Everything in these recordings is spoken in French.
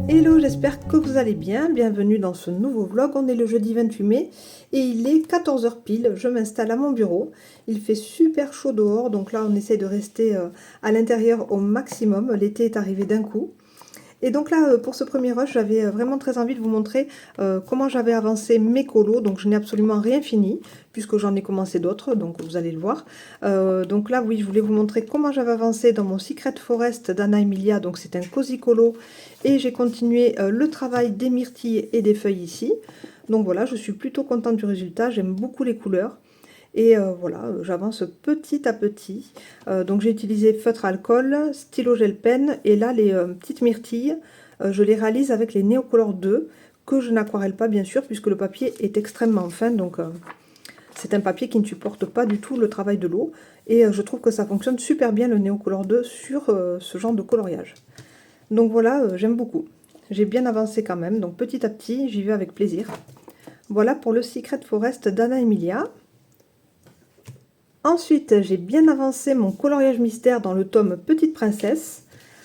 Hello, j'espère que vous allez bien, bienvenue dans ce nouveau vlog. On est le jeudi 28 mai et il est 14 h pile, je m'installe à mon bureau. Il fait super chaud dehors, donc là on essaie de rester à l'intérieur au maximum. L'été est arrivé d'un coup. Et donc là, pour ce premier rush, j'avais vraiment très envie de vous montrer comment j'avais avancé mes colos. Donc je n'ai absolument rien fini, puisque j'en ai commencé d'autres, donc vous allez le voir. Donc là, oui, je voulais vous montrer comment j'avais avancé dans mon Secret Forest d'Anna Emilia. Donc c'est un cosy colo. Et j'ai continué le travail des myrtilles et des feuilles ici. Donc voilà, je suis plutôt contente du résultat, j'aime beaucoup les couleurs. Et voilà, j'avance petit à petit. Donc j'ai utilisé feutre alcool, stylo gel pen et là les petites myrtilles, je les réalise avec les Neocolor 2 que je n'aquarelle pas bien sûr puisque le papier est extrêmement fin. Donc c'est un papier qui ne supporte pas du tout le travail de l'eau. Et je trouve que ça fonctionne super bien le Neocolor 2 sur ce genre de coloriage. Donc voilà, j'aime beaucoup. J'ai bien avancé quand même, donc petit à petit, j'y vais avec plaisir. Voilà pour le Secret Forest d'Anna Emilia. Ensuite, j'ai bien avancé mon coloriage mystère dans le tome Petite Princesse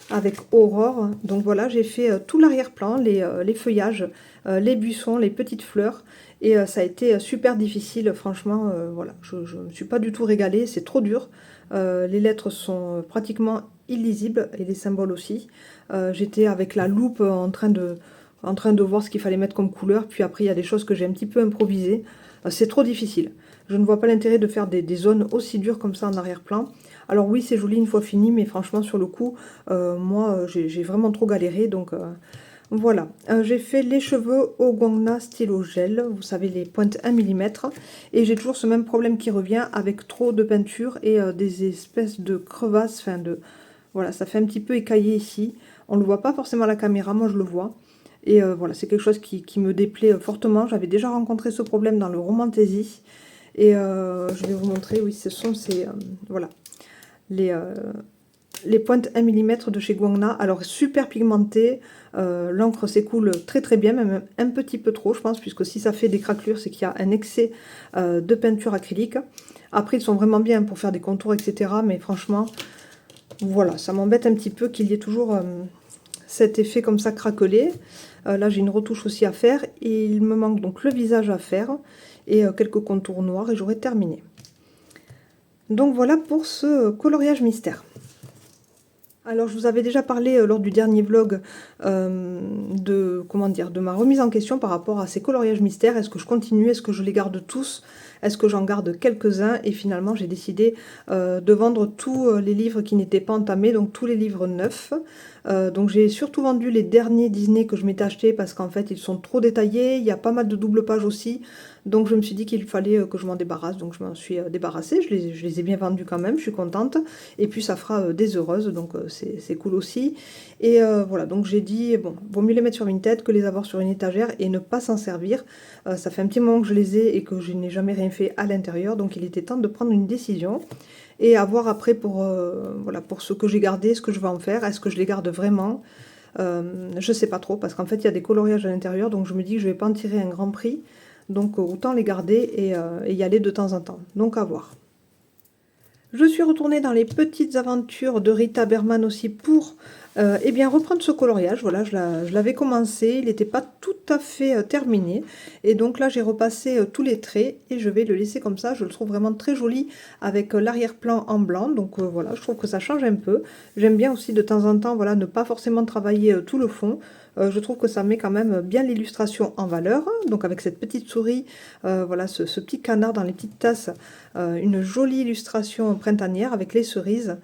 avec Aurore. Donc voilà, j'ai fait tout l'arrière-plan, les feuillages, les buissons, les petites fleurs. Et ça a été super difficile, franchement, voilà, je ne me suis pas du tout régalée, c'est trop dur. Les lettres sont pratiquement illisibles et les symboles aussi. J'étais avec la loupe en train de voir ce qu'il fallait mettre comme couleur. Puis après, il y a des choses que j'ai un petit peu improvisées. C'est trop difficile. Je ne vois pas l'intérêt de faire des zones aussi dures comme ça en arrière-plan. Alors oui, c'est joli une fois fini, mais franchement, sur le coup, moi, j'ai vraiment trop galéré. Donc voilà. J'ai fait les cheveux au Guangna stylo gel. Vous savez, les pointes 1 mm. Et j'ai toujours ce même problème qui revient avec trop de peinture et des espèces de crevasses. Enfin, voilà, ça fait un petit peu écaillé ici. On ne le voit pas forcément à la caméra, moi je le vois. Et voilà, c'est quelque chose qui me déplaît fortement. J'avais déjà rencontré ce problème dans le Romantasy. Et je vais vous montrer, oui, ce sont ces, voilà, les pointes 1 mm de chez Guangna. Alors, super pigmenté, l'encre s'écoule très très bien, même un petit peu trop, je pense, puisque si ça fait des craquelures, c'est qu'il y a un excès de peinture acrylique. Après, ils sont vraiment bien pour faire des contours, etc. Mais franchement, voilà, ça m'embête un petit peu qu'il y ait toujours cet effet comme ça craquelé. Là, j'ai une retouche aussi à faire. Et il me manque donc le visage à faire et quelques contours noirs et j'aurai terminé. Donc voilà pour ce coloriage mystère. Alors je vous avais déjà parlé lors du dernier vlog de ma remise en question par rapport à ces coloriages mystères. Est-ce que je continue? Est-ce que je les garde tous? Est-ce que j'en garde quelques-uns? Et finalement j'ai décidé de vendre tous les livres qui n'étaient pas entamés, donc tous les livres neufs. Donc j'ai surtout vendu les derniers Disney que je m'étais achetés parce qu'en fait ils sont trop détaillés, il y a pas mal de double pages aussi. Donc je me suis dit qu'il fallait que je m'en débarrasse, donc je m'en suis débarrassée, je les ai bien vendus quand même, je suis contente. Et puis ça fera des heureuses, donc c'est cool aussi. Et voilà, donc j'ai dit, bon, vaut mieux les mettre sur une tête que les avoir sur une étagère et ne pas s'en servir. Ça fait un petit moment que je les ai et que je n'ai jamais rien fait à l'intérieur, donc il était temps de prendre une décision. Et à voir après pour, voilà, pour ce que j'ai gardé, ce que je vais en faire, est-ce que je les garde vraiment? Je sais pas trop, parce qu'en fait il y a des coloriages à l'intérieur, donc je me dis que je vais pas en tirer un grand prix. Donc autant les garder et y aller de temps en temps. Donc à voir. Je suis retournée dans les petites aventures de Rita Berman aussi pour eh bien, reprendre ce coloriage. Voilà, je l'avais commencé, il n'était pas tout à fait terminé. Et donc là, j'ai repassé tous les traits et je vais le laisser comme ça. Je le trouve vraiment très joli avec l'arrière-plan en blanc. Donc voilà, je trouve que ça change un peu. J'aime bien aussi de temps en temps, voilà, ne pas forcément travailler tout le fond. Je trouve que ça met quand même bien l'illustration en valeur. Donc avec cette petite souris, voilà, ce petit canard dans les petites tasses, une jolie illustration printanière avec les cerises.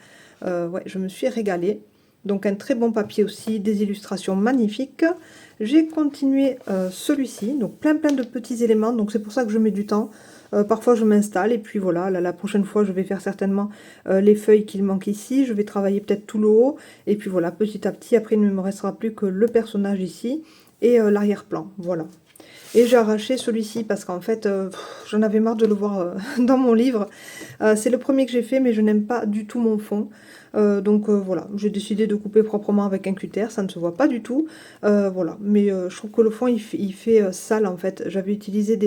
Ouais, je me suis régalée. Donc un très bon papier aussi, des illustrations magnifiques. J'ai continué celui-ci, donc plein de petits éléments, donc c'est pour ça que je mets du temps. Parfois je m'installe et puis voilà, la prochaine fois je vais faire certainement les feuilles qu'il manque ici. Je vais travailler peut-être tout le haut et puis voilà, petit à petit, après il ne me restera plus que le personnage ici et l'arrière-plan, voilà. Et j'ai arraché celui-ci parce qu'en fait, j'en avais marre de le voir dans mon livre. C'est le premier que j'ai fait, mais je n'aime pas du tout mon fond. Donc voilà, j'ai décidé de couper proprement avec un cutter, ça ne se voit pas du tout. Voilà, mais je trouve que le fond, il fait sale en fait. J'avais utilisé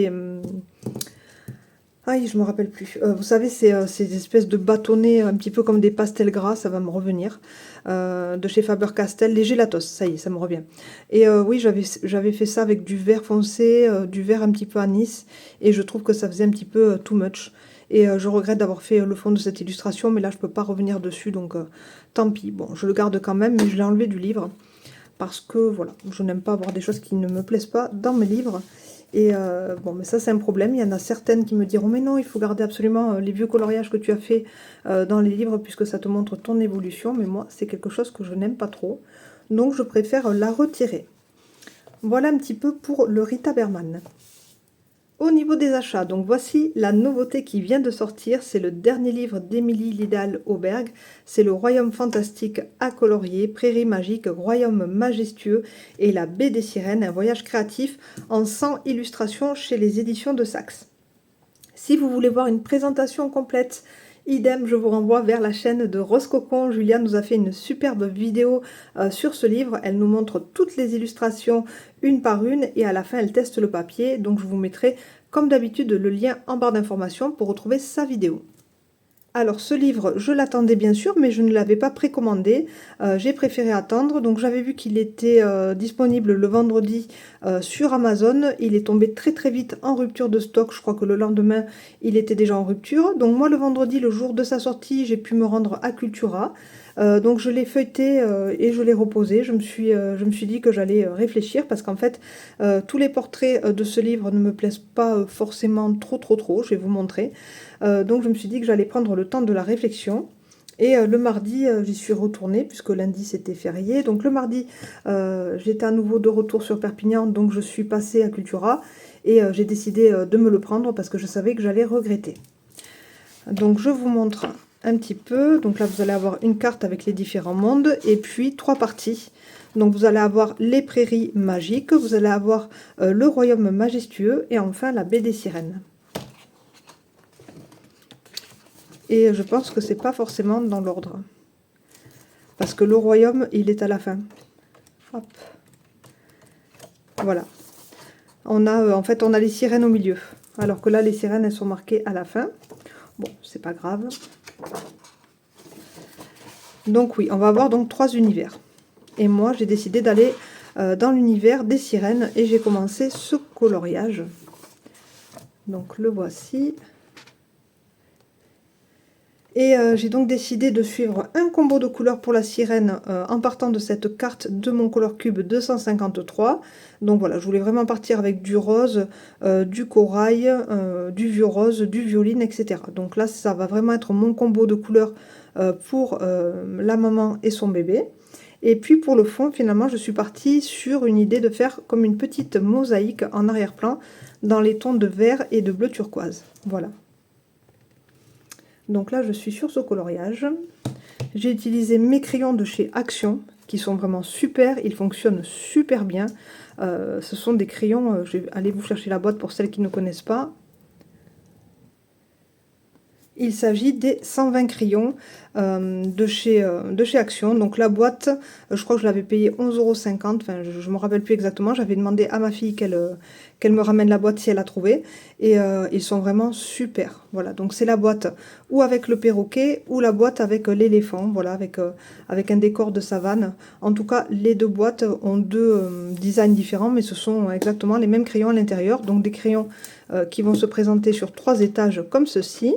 Ah, je me rappelle plus. Vous savez, ces espèces de bâtonnets un petit peu comme des pastels gras, ça va me revenir. De chez Faber-Castell, les gelatos, ça y est, ça me revient. Et oui, j'avais fait ça avec du vert foncé, du vert un petit peu anis, et je trouve que ça faisait un petit peu too much. Et je regrette d'avoir fait le fond de cette illustration, mais là, je peux pas revenir dessus, donc tant pis. Bon, je le garde quand même, mais je l'ai enlevé du livre, parce que, voilà, je n'aime pas avoir des choses qui ne me plaisent pas dans mes livres. Et bon, mais ça, c'est un problème. Il y en a certaines qui me diront, mais non, il faut garder absolument les vieux coloriages que tu as fait dans les livres, puisque ça te montre ton évolution. Mais moi, c'est quelque chose que je n'aime pas trop. Donc, je préfère la retirer. Voilà un petit peu pour le Rita Berman. Au niveau des achats, donc voici la nouveauté qui vient de sortir, c'est le dernier livre d'Émilie Lidal-Auberg, c'est le Royaume fantastique à colorier, Prairie magique, Royaume majestueux et la baie des sirènes, un voyage créatif en 100 illustrations chez les éditions de Saxe. Si vous voulez voir une présentation complète, idem, je vous renvoie vers la chaîne de Rose Cocon. Julia nous a fait une superbe vidéo sur ce livre. Elle nous montre toutes les illustrations une par une et à la fin, elle teste le papier. Donc, je vous mettrai, comme d'habitude, le lien en barre d'informations pour retrouver sa vidéo. Alors ce livre, je l'attendais bien sûr, mais je ne l'avais pas précommandé. J'ai préféré attendre. Donc j'avais vu qu'il était disponible le vendredi sur Amazon. Il est tombé très très vite en rupture de stock. Je crois que le lendemain, il était déjà en rupture. Donc moi, le vendredi, le jour de sa sortie, j'ai pu me rendre à Cultura. Donc je l'ai feuilleté et je l'ai reposé. Je me suis dit que j'allais réfléchir parce qu'en fait, tous les portraits de ce livre ne me plaisent pas forcément trop. Je vais vous montrer. Donc je me suis dit que j'allais prendre le temps de la réflexion. Et le mardi, j'y suis retournée, puisque lundi c'était férié. Donc le mardi, j'étais à nouveau de retour sur Perpignan, donc je suis passée à Cultura. Et j'ai décidé de me le prendre parce que je savais que j'allais regretter. Donc je vous montre un petit peu. Donc là, vous allez avoir une carte avec les différents mondes, et puis 3 parties. Donc vous allez avoir les prairies magiques, vous allez avoir le royaume majestueux, et enfin la baie des sirènes. Et je pense que c'est pas forcément dans l'ordre. Parce que le royaume, il est à la fin. Hop. Voilà. On a, en fait, on a les sirènes au milieu. Alors que là, les sirènes, elles sont marquées à la fin. Bon, c'est pas grave. Donc oui, on va avoir donc 3 univers. Et moi, j'ai décidé d'aller dans l'univers des sirènes. Et j'ai commencé ce coloriage. Donc le voici. Et j'ai donc décidé de suivre un combo de couleurs pour la sirène en partant de cette carte de mon Color Cube 253. Donc voilà, je voulais vraiment partir avec du rose, du corail, du vieux rose, du violine, etc. Donc là, ça va vraiment être mon combo de couleurs pour la maman et son bébé. Et puis pour le fond, finalement, je suis partie sur une idée de faire comme une petite mosaïque en arrière-plan dans les tons de vert et de bleu turquoise. Voilà. Donc là, je suis sur ce coloriage. J'ai utilisé mes crayons de chez Action, qui sont vraiment super. Ils fonctionnent super bien. Ce sont des crayons, je vais aller vous chercher la boîte pour celles qui ne connaissent pas. Il s'agit des 120 crayons de chez Action. Donc la boîte, je crois que je l'avais payée 11,50 €. Enfin, je ne me rappelle plus exactement. J'avais demandé à ma fille qu'elle me ramène la boîte si elle a trouvé. Et ils sont vraiment super. Voilà, donc c'est la boîte ou avec le perroquet ou la boîte avec l'éléphant. Voilà, avec un décor de savane. En tout cas, les deux boîtes ont deux designs différents, mais ce sont exactement les mêmes crayons à l'intérieur. Donc des crayons qui vont se présenter sur 3 étages comme ceci.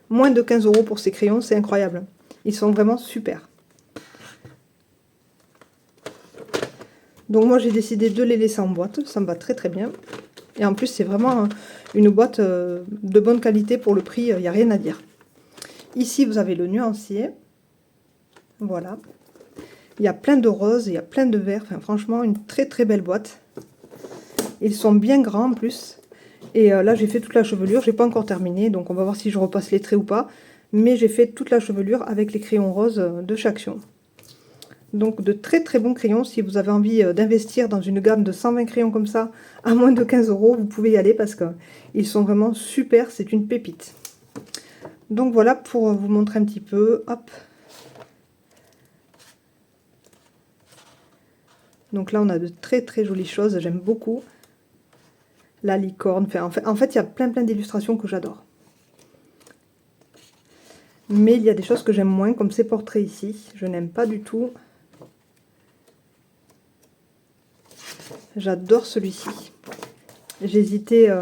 Moins de 15 € pour ces crayons, c'est incroyable. Ils sont vraiment super. Donc moi j'ai décidé de les laisser en boîte, ça me va très très bien. Et en plus c'est vraiment une boîte de bonne qualité pour le prix, il n'y a rien à dire. Ici vous avez le nuancier. Voilà. Il y a plein de roses, il y a plein de verts. Enfin franchement une très très belle boîte. Ils sont bien grands en plus. Et là, j'ai fait toute la chevelure. J'ai pas encore terminé, donc on va voir si je repasse les traits ou pas. Mais j'ai fait toute la chevelure avec les crayons roses de chez Action. Donc de très très bons crayons. Si vous avez envie d'investir dans une gamme de 120 crayons comme ça, à moins de 15 €, vous pouvez y aller parce qu'ils sont vraiment super. C'est une pépite. Donc voilà pour vous montrer un petit peu. Hop. Donc là, on a de très très jolies choses. J'aime beaucoup. la licorne. Enfin, en fait, il y a plein d'illustrations que j'adore. Mais il y a des choses que j'aime moins, comme ces portraits ici. Je n'aime pas du tout. J'adore celui-ci. J'ai hésité,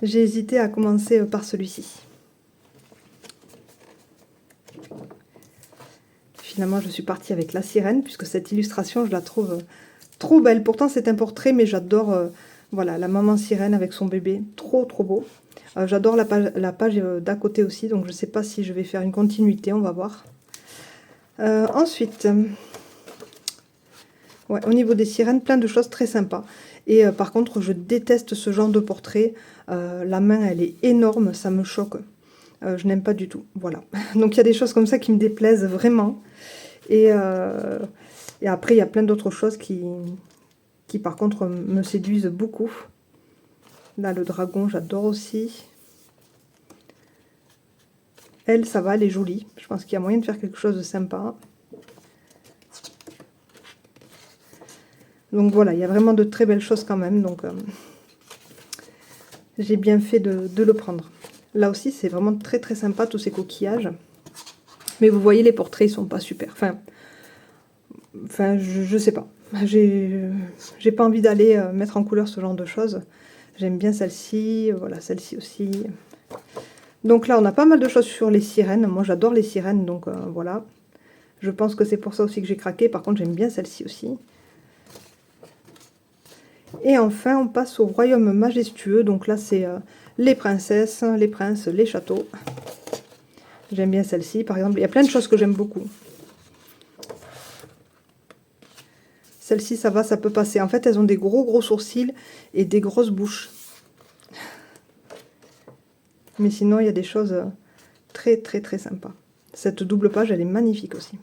j'ai hésité à commencer par celui-ci. Finalement, je suis partie avec la sirène, puisque cette illustration, je la trouve trop belle. Pourtant, c'est un portrait, mais j'adore voilà, la maman sirène avec son bébé. Trop beau. J'adore la page d'à côté aussi, donc je ne sais pas si je vais faire une continuité, on va voir. Ensuite, ouais, au niveau des sirènes, plein de choses très sympas. Et par contre, je déteste ce genre de portrait. La main, elle est énorme, ça me choque. Je n'aime pas du tout, voilà. Donc il y a des choses comme ça qui me déplaisent vraiment. Et après, il y a plein d'autres choses qui par contre me séduisent beaucoup. Là, le dragon, j'adore aussi. Elle, ça va, elle est jolie. Je pense qu'il y a moyen de faire quelque chose de sympa. Donc voilà, il y a vraiment de très belles choses quand même. Donc j'ai bien fait de le prendre. Là aussi, c'est vraiment très sympa, tous ces coquillages. Mais vous voyez, les portraits, ils sont pas super. Enfin, je sais pas. J'ai pas envie d'aller mettre en couleur ce genre de choses. J'aime bien celle-ci, voilà, celle-ci aussi. Donc là, on a pas mal de choses sur les sirènes. Moi, j'adore les sirènes, donc voilà. Je pense que c'est pour ça aussi que j'ai craqué. Par contre, j'aime bien celle-ci aussi. Et enfin, on passe au royaume majestueux. Donc là, c'est les princesses, les princes, les châteaux. J'aime bien celle-ci, par exemple. Il y a plein de choses que j'aime beaucoup. Celle-ci, ça va, ça peut passer. En fait, elles ont des gros sourcils et des grosses bouches. Mais sinon, il y a des choses très sympas. Cette double page, elle est magnifique aussi.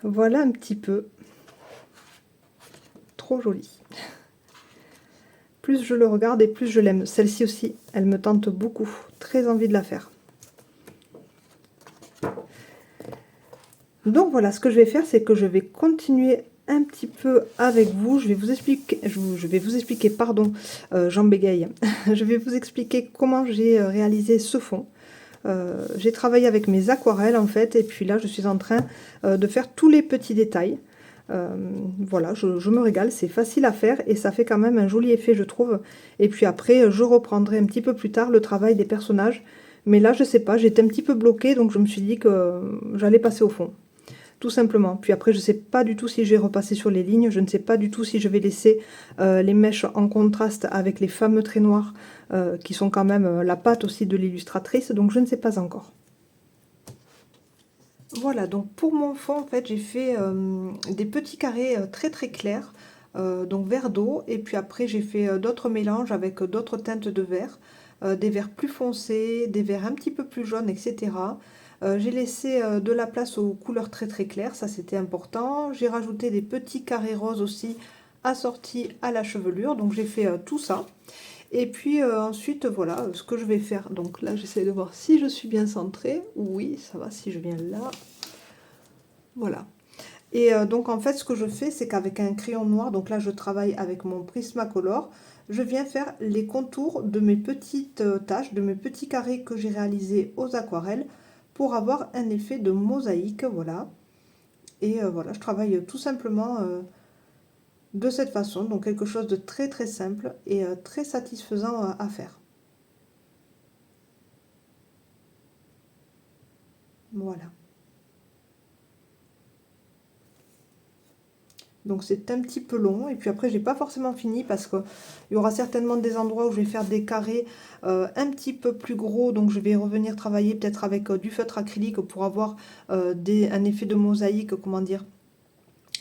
Voilà un petit peu. Trop joli. Plus je le regarde et plus je l'aime. Celle-ci aussi, elle me tente beaucoup. Très envie de la faire. Donc voilà, ce que je vais faire, c'est que je vais continuer un petit peu avec vous. Je vais vous expliquer, pardon, j'en bégaye. Je vais vous expliquer comment j'ai réalisé ce fond. J'ai travaillé avec mes aquarelles en fait, et puis là je suis en train de faire tous les petits détails. Voilà, je me régale, c'est facile à faire et ça fait quand même un joli effet je trouve. Et puis après je reprendrai un petit peu plus tard le travail des personnages. Mais là je sais pas, j'étais un petit peu bloquée donc je me suis dit que j'allais passer au fond. Tout simplement. Puis après, je ne sais pas du tout si je vais repasser sur les lignes. Je ne sais pas du tout si je vais laisser les mèches en contraste avec les fameux traits noirs qui sont quand même la patte aussi de l'illustratrice. Donc, je ne sais pas encore. Voilà, donc pour mon fond, en fait, j'ai fait des petits carrés très clairs, donc vert d'eau. Et puis après, j'ai fait d'autres mélanges avec d'autres teintes de vert. Des verts plus foncés, des verts un petit peu plus jaunes, etc. J'ai laissé de la place aux couleurs très claires, ça c'était important. J'ai rajouté des petits carrés roses aussi assortis à la chevelure, donc j'ai fait tout ça. Et puis ensuite, voilà ce que je vais faire. Donc là, j'essaie de voir si je suis bien centrée. Oui, ça va, si je viens là. Voilà. Et donc en fait, ce que je fais, c'est qu'avec un crayon noir, donc là je travaille avec mon Prismacolor, je viens faire les contours de mes petites taches, de mes petits carrés que j'ai réalisés aux aquarelles pour avoir un effet de mosaïque, voilà. Et voilà, je travaille tout simplement de cette façon, donc quelque chose de très simple et très satisfaisant à faire. Voilà. Donc c'est un petit peu long et puis après j'ai pas forcément fini parce qu'il y aura certainement des endroits où je vais faire des carrés un petit peu plus gros, donc je vais revenir travailler peut-être avec du feutre acrylique pour avoir un effet de mosaïque, comment dire,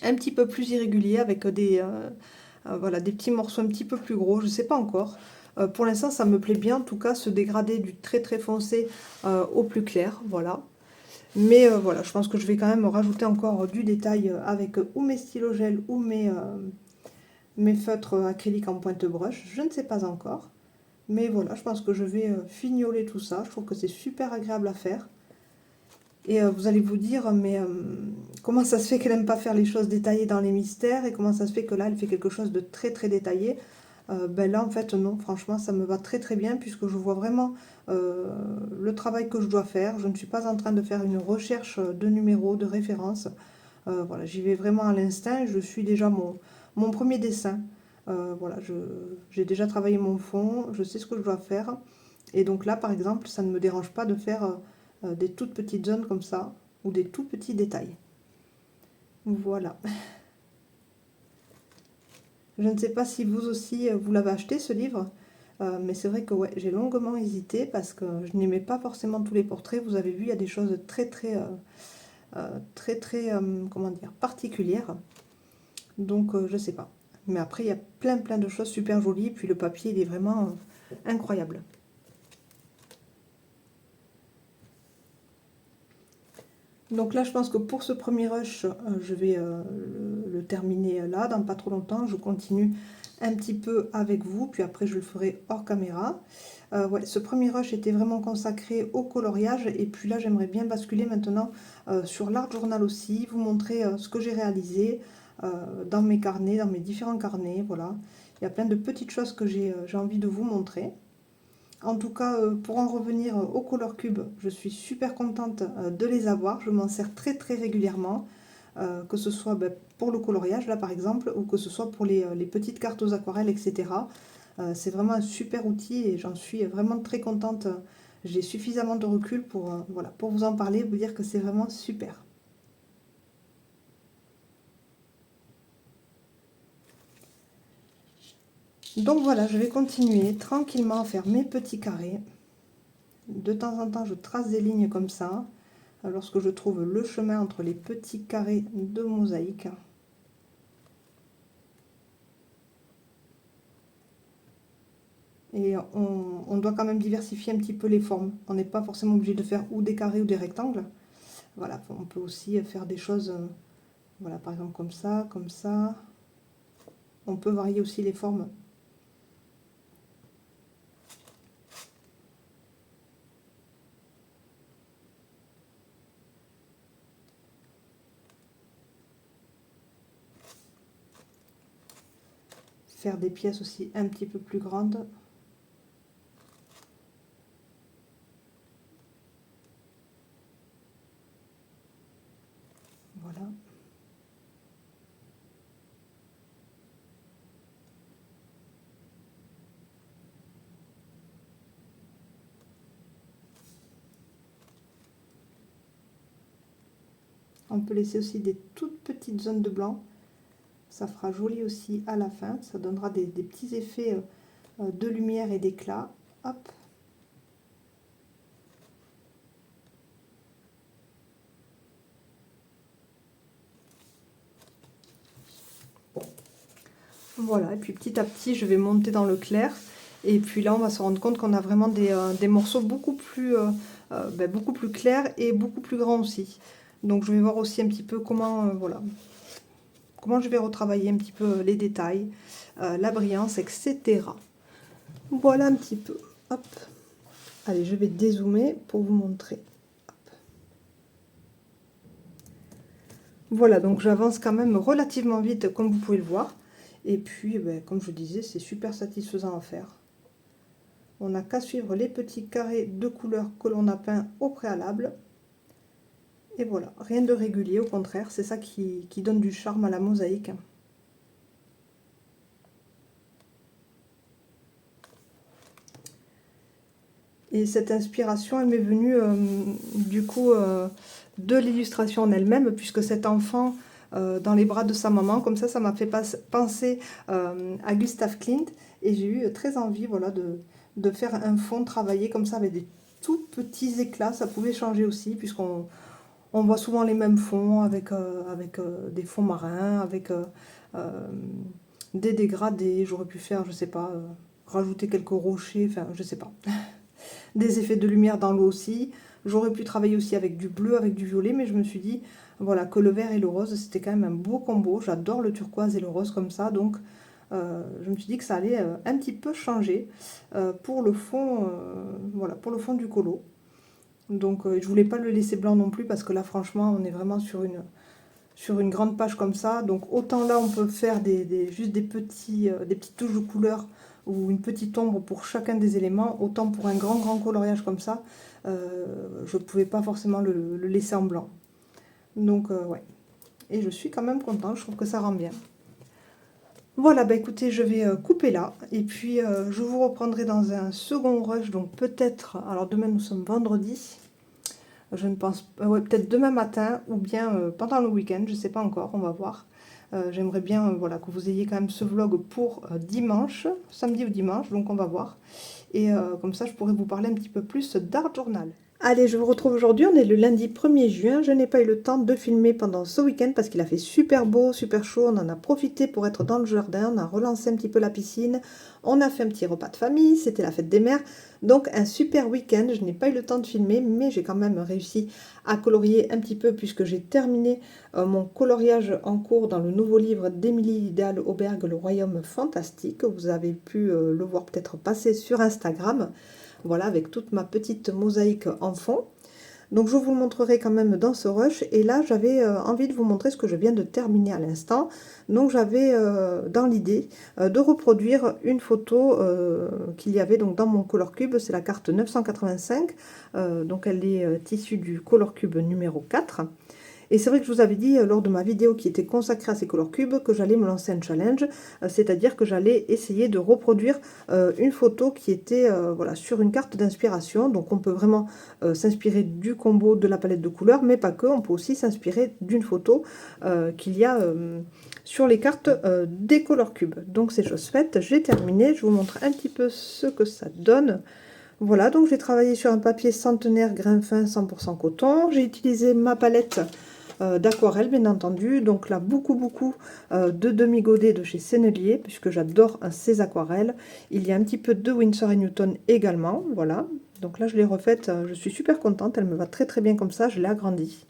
un petit peu plus irrégulier avec voilà, des petits morceaux un petit peu plus gros, je sais pas encore. Pour l'instant ça me plaît bien en tout cas, ce dégradé du très foncé au plus clair, voilà. Mais voilà, je pense que je vais quand même rajouter encore du détail avec ou mes stylos gel ou mes feutres acryliques en pointe brush. Je ne sais pas encore. Mais voilà, je pense que je vais fignoler tout ça. Je trouve que c'est super agréable à faire. Et vous allez vous dire, mais comment ça se fait qu'elle n'aime pas faire les choses détaillées dans les mystères et comment ça se fait que là, elle fait quelque chose de très très détaillé. Ben là, en fait, non, franchement, ça me va très très bien puisque je vois vraiment le travail que je dois faire. Je ne suis pas en train de faire une recherche de numéros, de références. Voilà, j'y vais vraiment à l'instinct. Je suis déjà mon premier dessin. Voilà, j'ai déjà travaillé mon fond, je sais ce que je dois faire. Et donc là, par exemple, ça ne me dérange pas de faire des toutes petites zones comme ça, ou des tout petits détails. Voilà. Je ne sais pas si vous aussi, vous l'avez acheté ce livre, mais c'est vrai que ouais, j'ai longuement hésité parce que je n'aimais pas forcément tous les portraits. Vous avez vu, il y a des choses très très, très très, comment dire, particulières. Donc je sais pas. Mais après, il y a plein plein de choses super jolies, puis le papier, il est vraiment incroyable. Donc là, je pense que pour ce premier rush, je vais le terminer là, dans pas trop longtemps. Je continue un petit peu avec vous, puis après je le ferai hors caméra. Ouais, ce premier rush était vraiment consacré au coloriage, et puis là, j'aimerais bien basculer maintenant sur l'art journal aussi, vous montrer ce que j'ai réalisé dans mes carnets, dans mes différents carnets, voilà. Il y a plein de petites choses que j'ai envie de vous montrer. En tout cas, pour en revenir au Color Cube, je suis super contente de les avoir. Je m'en sers très très régulièrement, que ce soit pour le coloriage là par exemple, ou que ce soit pour les petites cartes aux aquarelles, etc. C'est vraiment un super outil et j'en suis vraiment très contente. J'ai suffisamment de recul pour, voilà, pour vous en parler, vous dire que c'est vraiment super. Donc voilà, je vais continuer tranquillement à faire mes petits carrés. De temps en temps, je trace des lignes comme ça, lorsque je trouve le chemin entre les petits carrés de mosaïque. Et on doit quand même diversifier un petit peu les formes. On n'est pas forcément obligé de faire ou des carrés ou des rectangles. Voilà, on peut aussi faire des choses, voilà, par exemple comme ça, comme ça. On peut varier aussi les formes. Faire des pièces aussi un petit peu plus grandes. Voilà. On peut laisser aussi des toutes petites zones de blanc. Ça fera joli aussi à la fin. Ça donnera des petits effets de lumière et d'éclat. Hop. Voilà, et puis petit à petit, je vais monter dans le clair. Et puis là, on va se rendre compte qu'on a vraiment des morceaux beaucoup plus clairs et beaucoup plus grands aussi. Donc je vais voir aussi un petit peu comment, voilà, comment je vais retravailler un petit peu les détails, la brillance, etc. Voilà un petit peu. Hop. Allez, je vais dézoomer pour vous montrer. Hop. Voilà, donc j'avance quand même relativement vite, comme vous pouvez le voir. Et puis, comme je disais, c'est super satisfaisant à faire. On n'a qu'à suivre les petits carrés de couleurs que l'on a peints au préalable. Et voilà, rien de régulier, au contraire, c'est ça qui donne du charme à la mosaïque. Et cette inspiration, elle m'est venue du coup de l'illustration en elle-même, puisque cet enfant dans les bras de sa maman, comme ça m'a fait penser à Gustav Klimt, et j'ai eu très envie, voilà, de faire un fond travaillé comme ça avec des tout petits éclats. Ça pouvait changer aussi, puisqu'on voit souvent les mêmes fonds avec, des fonds marins, avec des dégradés. J'aurais pu faire, je sais pas, rajouter quelques rochers, enfin, je sais pas. Des effets de lumière dans l'eau aussi. J'aurais pu travailler aussi avec du bleu, avec du violet, mais je me suis dit, voilà, que le vert et le rose, c'était quand même un beau combo. J'adore le turquoise et le rose comme ça, donc je me suis dit que ça allait un petit peu changer pour le fond, voilà, pour le fond du colo. Donc je voulais pas le laisser blanc non plus parce que là franchement on est vraiment sur une grande page comme ça. Donc autant là on peut faire juste des petites touches de couleur ou une petite ombre pour chacun des éléments, autant pour un grand coloriage comme ça, je ne pouvais pas forcément le laisser en blanc. Donc ouais, et je suis quand même contente, je trouve que ça rend bien. Voilà, bah écoutez, je vais couper là, et puis je vous reprendrai dans un second rush, donc peut-être, alors demain nous sommes vendredi, je ne pense pas, ouais, peut-être demain matin, ou bien pendant le week-end, je ne sais pas encore, on va voir. J'aimerais bien voilà, que vous ayez quand même ce vlog pour dimanche, samedi ou dimanche, donc on va voir. Et comme ça, je pourrais vous parler un petit peu plus d'Art Journal. Allez, je vous retrouve aujourd'hui, on est le lundi 1er juin. Je n'ai pas eu le temps de filmer pendant ce week-end parce qu'il a fait super beau, super chaud. On en a profité pour être dans le jardin, on a relancé un petit peu la piscine. On a fait un petit repas de famille, c'était la fête des mères. Donc un super week-end, je n'ai pas eu le temps de filmer, mais j'ai quand même réussi à colorier un petit peu puisque j'ai terminé mon coloriage en cours dans le nouveau livre d'Émilie Lidal Auberg, Le Royaume Fantastique. Vous avez pu le voir peut-être passer sur Instagram. Voilà, avec toute ma petite mosaïque en fond. Donc je vous le montrerai quand même dans ce rush. Et là, j'avais envie de vous montrer ce que je viens de terminer à l'instant. Donc j'avais dans l'idée de reproduire une photo qu'il y avait donc dans mon Color Cube. C'est la carte 985. Donc elle est issue du Color Cube numéro 4. Et c'est vrai que je vous avais dit lors de ma vidéo qui était consacrée à ces Color Cubes que j'allais me lancer un challenge, c'est-à-dire que j'allais essayer de reproduire une photo qui était voilà, sur une carte d'inspiration. Donc on peut vraiment s'inspirer du combo de la palette de couleurs, mais pas que, on peut aussi s'inspirer d'une photo qu'il y a sur les cartes des Color Cubes. Donc c'est chose faite, j'ai terminé, je vous montre un petit peu ce que ça donne. Voilà, donc j'ai travaillé sur un papier centenaire grain fin 100% coton. J'ai utilisé ma palette d'aquarelle, bien entendu. Donc là, beaucoup de demi-godets de chez Sennelier, puisque j'adore ces aquarelles. Il y a un petit peu de Winsor & Newton également. Voilà, donc là, je l'ai refaite. Je suis super contente. Elle me va très bien comme ça. Je l'ai agrandie.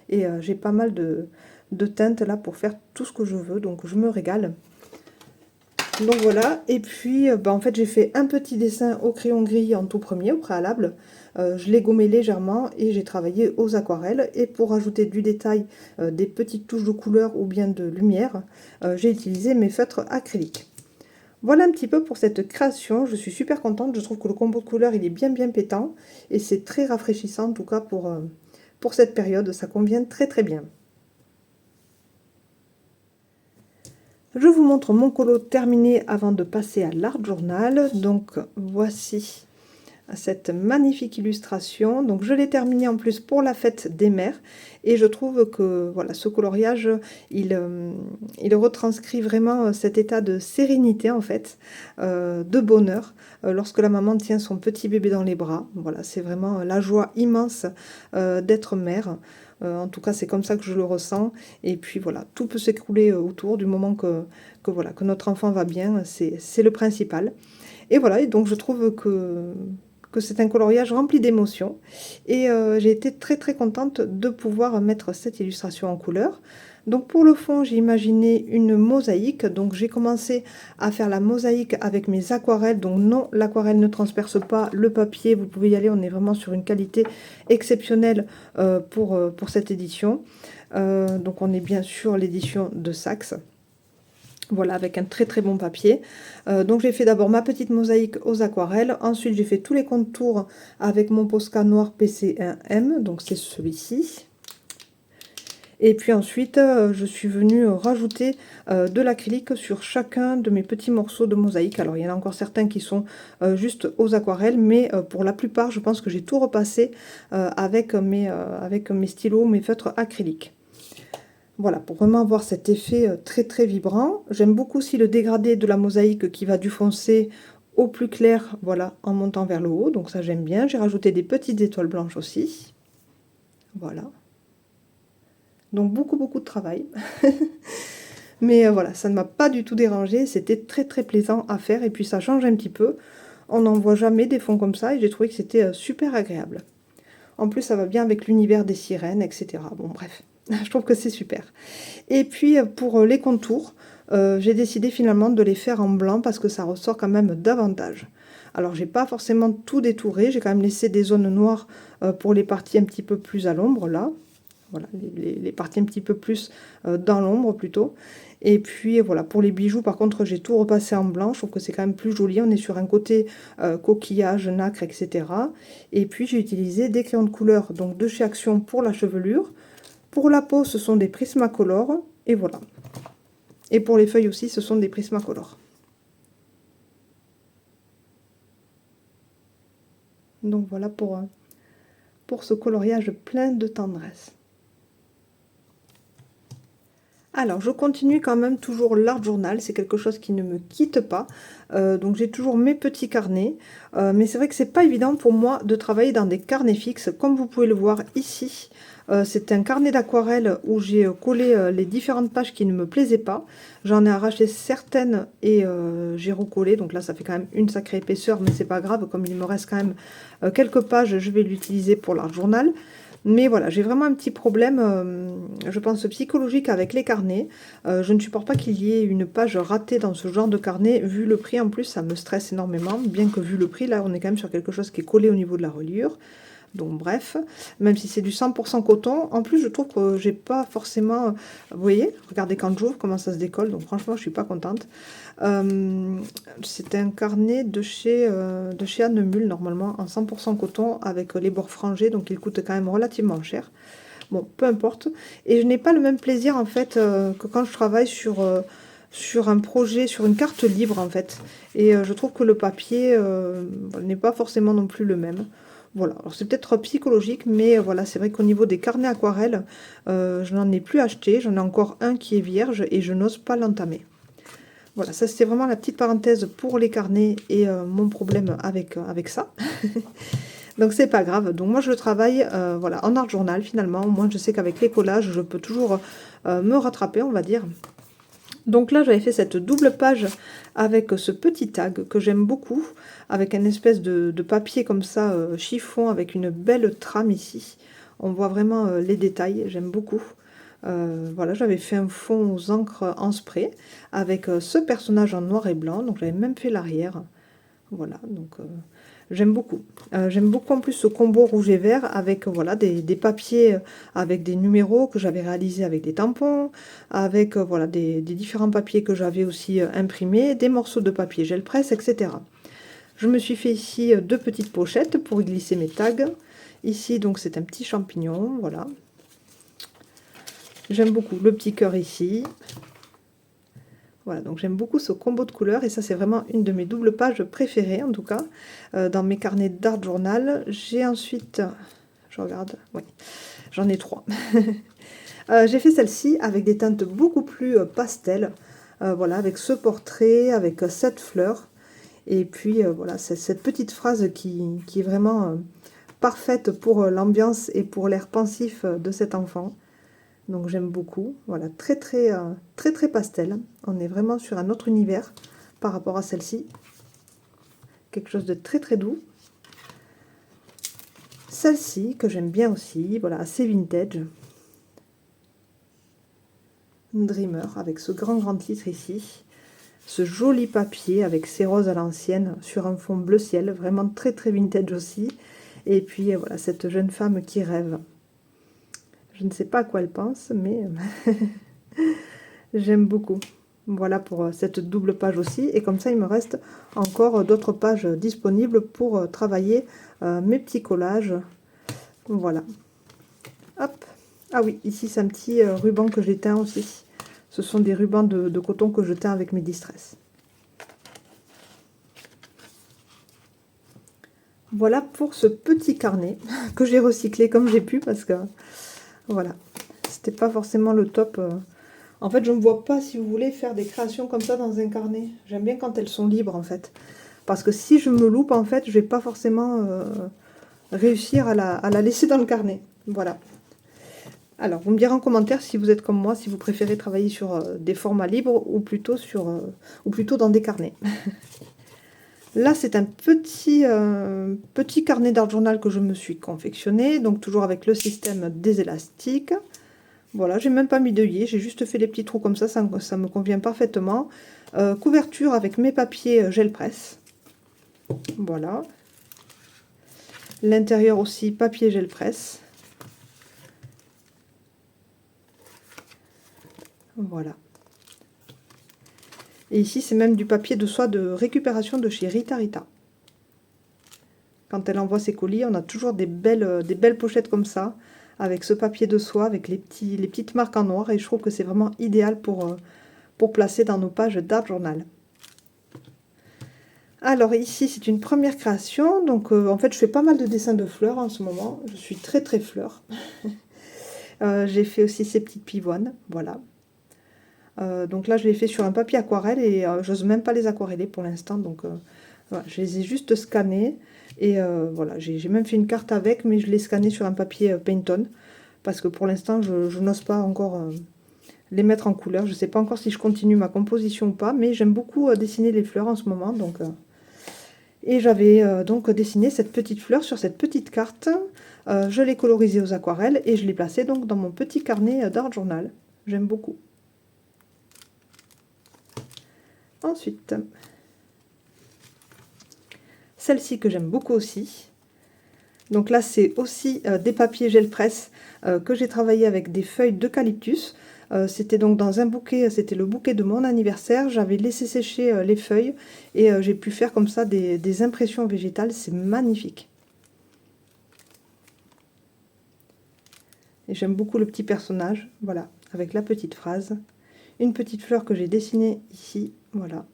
Et j'ai pas mal de teintes là pour faire tout ce que je veux. Donc je me régale. Donc voilà, et puis en fait j'ai fait un petit dessin au crayon gris en tout premier, au préalable. Je l'ai gommé légèrement et j'ai travaillé aux aquarelles. Et pour ajouter du détail, des petites touches de couleur ou bien de lumière, j'ai utilisé mes feutres acryliques. Voilà un petit peu pour cette création, je suis super contente. Je trouve que le combo de couleurs il est bien pétant et c'est très rafraîchissant en tout cas pour cette période, ça convient très bien. Je vous montre mon colo terminé avant de passer à l'Art Journal. Donc voici cette magnifique illustration. Donc je l'ai terminé en plus pour la fête des mères. Et je trouve que voilà, ce coloriage, il retranscrit vraiment cet état de sérénité en fait, de bonheur, lorsque la maman tient son petit bébé dans les bras. Voilà, c'est vraiment la joie immense d'être mère. En tout cas, c'est comme ça que je le ressens. Et puis voilà, tout peut s'écrouler autour du moment voilà, que notre enfant va bien. C'est le principal. Et voilà, et donc je trouve que c'est un coloriage rempli d'émotions. Et j'ai été très contente de pouvoir mettre cette illustration en couleur. Donc pour le fond, j'ai imaginé une mosaïque. Donc j'ai commencé à faire la mosaïque avec mes aquarelles. Donc non, l'aquarelle ne transperce pas le papier. Vous pouvez y aller, on est vraiment sur une qualité exceptionnelle pour cette édition. Donc on est bien sur l'édition de Saxe. Voilà, avec un très bon papier. Donc j'ai fait d'abord ma petite mosaïque aux aquarelles. Ensuite j'ai fait tous les contours avec mon Posca noir PC1M. Donc c'est celui-ci. Et puis ensuite, je suis venue rajouter de l'acrylique sur chacun de mes petits morceaux de mosaïque. Alors, il y en a encore certains qui sont juste aux aquarelles, mais pour la plupart, je pense que j'ai tout repassé avec mes stylos, mes feutres acryliques. Voilà, pour vraiment avoir cet effet très vibrant. J'aime beaucoup aussi le dégradé de la mosaïque qui va du foncé au plus clair, voilà, en montant vers le haut. Donc ça, j'aime bien. J'ai rajouté des petites étoiles blanches aussi. Voilà. Donc beaucoup de travail. Mais voilà, ça ne m'a pas du tout dérangé. C'était très plaisant à faire. Et puis ça change un petit peu. On n'en voit jamais des fonds comme ça. Et j'ai trouvé que c'était super agréable. En plus, ça va bien avec l'univers des sirènes, etc. Bon, bref, je trouve que c'est super. Et puis, pour les contours, j'ai décidé finalement de les faire en blanc parce que ça ressort quand même davantage. Alors j'ai pas forcément tout détouré, j'ai quand même laissé des zones noires pour les parties un petit peu plus à l'ombre là. Voilà, les parties un petit peu plus dans l'ombre plutôt. Et puis voilà, pour les bijoux, par contre, j'ai tout repassé en blanc. Je trouve que c'est quand même plus joli. On est sur un côté coquillage, nacre, etc. Et puis j'ai utilisé des crayons de couleur, donc de chez Action pour la chevelure. Pour la peau, ce sont des Prismacolor. Et voilà. Et pour les feuilles aussi, ce sont des Prismacolor. Donc voilà pour ce coloriage plein de tendresse. Alors, je continue quand même toujours l'art journal, c'est quelque chose qui ne me quitte pas. Donc j'ai toujours mes petits carnets, mais c'est vrai que c'est pas évident pour moi de travailler dans des carnets fixes, comme vous pouvez le voir ici. C'est un carnet d'aquarelle où j'ai collé les différentes pages qui ne me plaisaient pas. J'en ai arraché certaines et j'ai recollé, donc là ça fait quand même une sacrée épaisseur, mais c'est pas grave, comme il me reste quand même quelques pages, je vais l'utiliser pour l'art journal. Mais voilà, j'ai vraiment un petit problème, je pense, psychologique avec les carnets. Je ne supporte pas qu'il y ait une page ratée dans ce genre de carnet. Vu le prix, en plus, ça me stresse énormément. Bien que vu le prix, là, on est quand même sur quelque chose qui est collé au niveau de la reliure. Donc bref, même si c'est du 100% coton, en plus je trouve que j'ai pas forcément... Vous voyez, regardez quand j'ouvre comment ça se décolle, donc franchement je suis pas contente. C'est un carnet de chez Anne Mule, normalement, en 100% coton, avec les bords frangés, donc il coûte quand même relativement cher. Bon, peu importe. Et je n'ai pas le même plaisir en fait que quand je travaille sur un projet, sur une carte libre en fait. Et je trouve que le papier n'est pas forcément non plus le même. Voilà, alors c'est peut-être psychologique, mais voilà, c'est vrai qu'au niveau des carnets aquarelles, je n'en ai plus acheté. J'en ai encore un qui est vierge et je n'ose pas l'entamer. Voilà, ça c'était vraiment la petite parenthèse pour les carnets et mon problème avec ça. Donc c'est pas grave. Donc moi je travaille voilà, en art journal finalement. Moi je sais qu'avec les collages, je peux toujours me rattraper, on va dire. Donc là, j'avais fait cette double page avec ce petit tag que j'aime beaucoup, avec une espèce de papier comme ça, chiffon, avec une belle trame ici. On voit vraiment les détails, j'aime beaucoup. Voilà, j'avais fait un fond aux encres en spray, avec ce personnage en noir et blanc, donc j'avais même fait l'arrière. Voilà, donc... j'aime beaucoup. J'aime beaucoup en plus ce combo rouge et vert avec voilà, des papiers avec des numéros que j'avais réalisés avec des tampons, avec voilà, des différents papiers que j'avais aussi imprimés, des morceaux de papier gel presse, etc. Je me suis fait ici deux petites pochettes pour y glisser mes tags. Ici, donc, c'est un petit champignon, voilà. J'aime beaucoup le petit cœur ici. Voilà, donc j'aime beaucoup ce combo de couleurs et ça c'est vraiment une de mes doubles pages préférées en tout cas dans mes carnets d'art journal. J'ai ensuite, je regarde, oui, j'en ai trois. J'ai fait celle-ci avec des teintes beaucoup plus pastel, voilà, avec ce portrait, avec cette fleur et puis voilà, c'est cette petite phrase qui est vraiment parfaite pour l'ambiance et pour l'air pensif de cet enfant. Donc j'aime beaucoup, voilà, très pastel. On est vraiment sur un autre univers par rapport à celle-ci. Quelque chose de très doux. Celle-ci que j'aime bien aussi, voilà, assez vintage. Dreamer avec ce grand titre ici. Ce joli papier avec ces roses à l'ancienne sur un fond bleu ciel, vraiment très vintage aussi. Et puis voilà, cette jeune femme qui rêve. Je ne sais pas à quoi elle pense, mais j'aime beaucoup. Voilà pour cette double page aussi. Et comme ça, il me reste encore d'autres pages disponibles pour travailler mes petits collages. Voilà. Hop. Ah oui, ici, c'est un petit ruban que j'ai teint aussi. Ce sont des rubans de coton que je teins avec mes Distress. Voilà pour ce petit carnet que j'ai recyclé comme j'ai pu parce que voilà, c'était pas forcément le top. En fait, je ne me vois pas, si vous voulez, faire des créations comme ça dans un carnet. J'aime bien quand elles sont libres, en fait. Parce que si je me loupe, en fait, je vais pas forcément réussir à la laisser dans le carnet. Voilà. Alors, vous me direz en commentaire si vous êtes comme moi, si vous préférez travailler sur des formats libres ou plutôt dans des carnets. Là, c'est un petit carnet d'art journal que je me suis confectionné, donc toujours avec le système des élastiques. Voilà, j'ai même pas mis d'œillet, j'ai juste fait les petits trous comme ça me convient parfaitement. Couverture avec mes papiers gel presse. Voilà. L'intérieur aussi, papier gel presse. Voilà. Et ici, c'est même du papier de soie de récupération de chez Rita Rita. Quand elle envoie ses colis, on a toujours des belles pochettes comme ça, avec ce papier de soie, avec les petites marques en noir. Et je trouve que c'est vraiment idéal pour placer dans nos pages d'art journal. Alors ici, c'est une première création. Donc en fait, je fais pas mal de dessins de fleurs en ce moment. Je suis très fleur. J'ai fait aussi ces petites pivoines, voilà. Donc là, je l'ai fait sur un papier aquarelle et j'ose même pas les aquareller pour l'instant. Donc voilà, je les ai juste scannés. Et voilà, j'ai même fait une carte avec, mais je l'ai scanné sur un papier Pantone. Parce que pour l'instant, je n'ose pas encore les mettre en couleur. Je ne sais pas encore si je continue ma composition ou pas, mais j'aime beaucoup dessiner les fleurs en ce moment. Donc, et j'avais donc dessiné cette petite fleur sur cette petite carte. Je l'ai colorisée aux aquarelles et je l'ai placée donc dans mon petit carnet d'art journal. J'aime beaucoup. Ensuite, celle-ci que j'aime beaucoup aussi. Donc là, c'est aussi des papiers gel presse que j'ai travaillé avec des feuilles d'eucalyptus. C'était donc dans un bouquet, c'était le bouquet de mon anniversaire. J'avais laissé sécher les feuilles et j'ai pu faire comme ça des impressions végétales. C'est magnifique. Et j'aime beaucoup le petit personnage, voilà, avec la petite phrase. Une petite fleur que j'ai dessinée ici, voilà.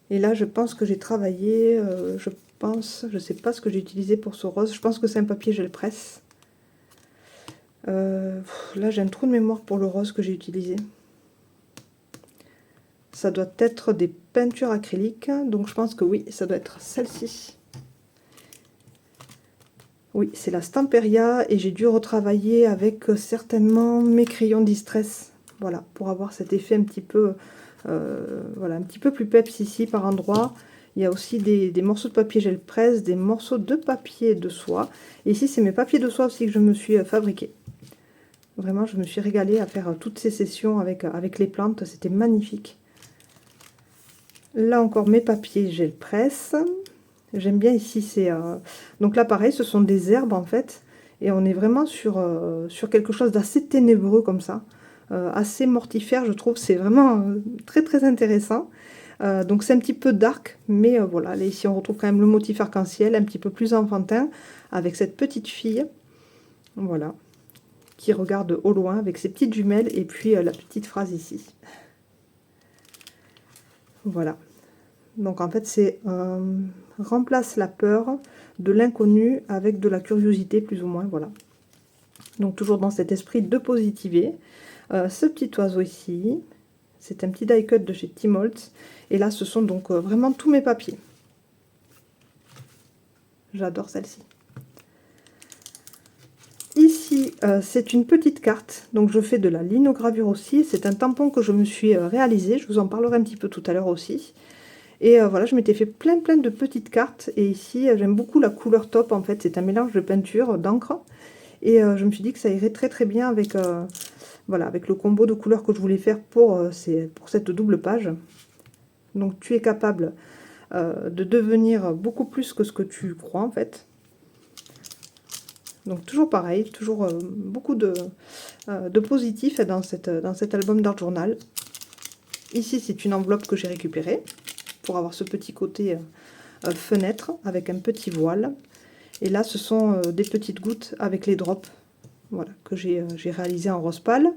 Et là, je pense que j'ai travaillé, je sais pas ce que j'ai utilisé pour ce rose. Je pense que c'est un papier gel presse. Là, j'ai un trou de mémoire pour le rose que j'ai utilisé. Ça doit être des peintures acryliques, donc je pense que oui, ça doit être celle-ci. Oui, c'est la Stamperia et j'ai dû retravailler avec certainement mes crayons Distress. Voilà, pour avoir cet effet un petit peu, voilà, un petit peu plus peps ici par endroit. Il y a aussi des morceaux de papier gel presse, des morceaux de papier de soie. Et ici, c'est mes papiers de soie aussi que je me suis fabriqué. Vraiment, je me suis régalée à faire toutes ces sessions avec les plantes. C'était magnifique. Là encore, mes papiers gel presse. J'aime bien ici, donc là pareil, ce sont des herbes en fait, et on est vraiment sur quelque chose d'assez ténébreux comme ça, assez mortifère je trouve, c'est vraiment très intéressant. Donc c'est un petit peu dark, mais voilà, là ici on retrouve quand même le motif arc-en-ciel, un petit peu plus enfantin, avec cette petite fille, voilà, qui regarde au loin avec ses petites jumelles, et puis la petite phrase ici. Voilà. Donc en fait c'est remplace la peur de l'inconnu avec de la curiosité plus ou moins, voilà. Donc toujours dans cet esprit de positiver. Ce petit oiseau ici, c'est un petit die cut de chez Tim Holtz. Et là ce sont donc vraiment tous mes papiers. J'adore celle-ci. Ici c'est une petite carte, donc je fais de la linogravure aussi. C'est un tampon que je me suis réalisé, je vous en parlerai un petit peu tout à l'heure aussi. Et voilà, je m'étais fait plein de petites cartes. Et ici, j'aime beaucoup la couleur taupe en fait. C'est un mélange de peinture, d'encre. Et je me suis dit que ça irait très bien avec, voilà, avec le combo de couleurs que je voulais faire pour cette double page. Donc tu es capable de devenir beaucoup plus que ce que tu crois en fait. Donc toujours pareil, toujours beaucoup de positif dans cet album d'art journal. Ici, c'est une enveloppe que j'ai récupérée pour avoir ce petit côté fenêtre avec un petit voile. Et là, ce sont des petites gouttes avec les drops, voilà, que j'ai réalisé en rose pâle.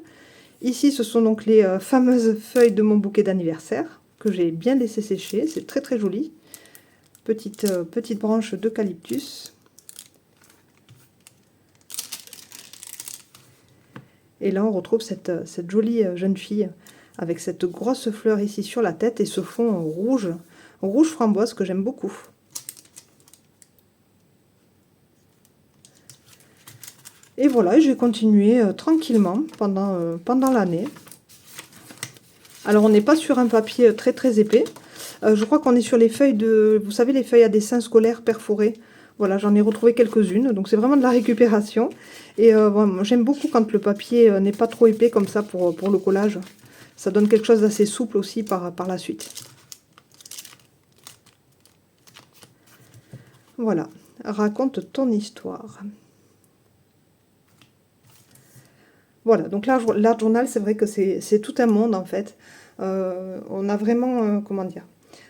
Ici, ce sont donc les fameuses feuilles de mon bouquet d'anniversaire que j'ai bien laissé sécher. C'est très joli. Petite branche d'eucalyptus. Et là, on retrouve cette jolie jeune fille avec cette grosse fleur ici sur la tête et ce fond rouge framboise que j'aime beaucoup. Et voilà, je vais continuer tranquillement pendant l'année. Alors on n'est pas sur un papier très épais. Je crois qu'on est sur les feuilles vous savez, les feuilles à dessin scolaire perforées. Voilà, j'en ai retrouvé quelques-unes, donc c'est vraiment de la récupération. Et bon, j'aime beaucoup quand le papier n'est pas trop épais comme ça pour le collage. Ça donne quelque chose d'assez souple aussi par la suite. Voilà, raconte ton histoire. Voilà, donc l'art journal, c'est vrai que c'est tout un monde en fait. On a vraiment, comment dire,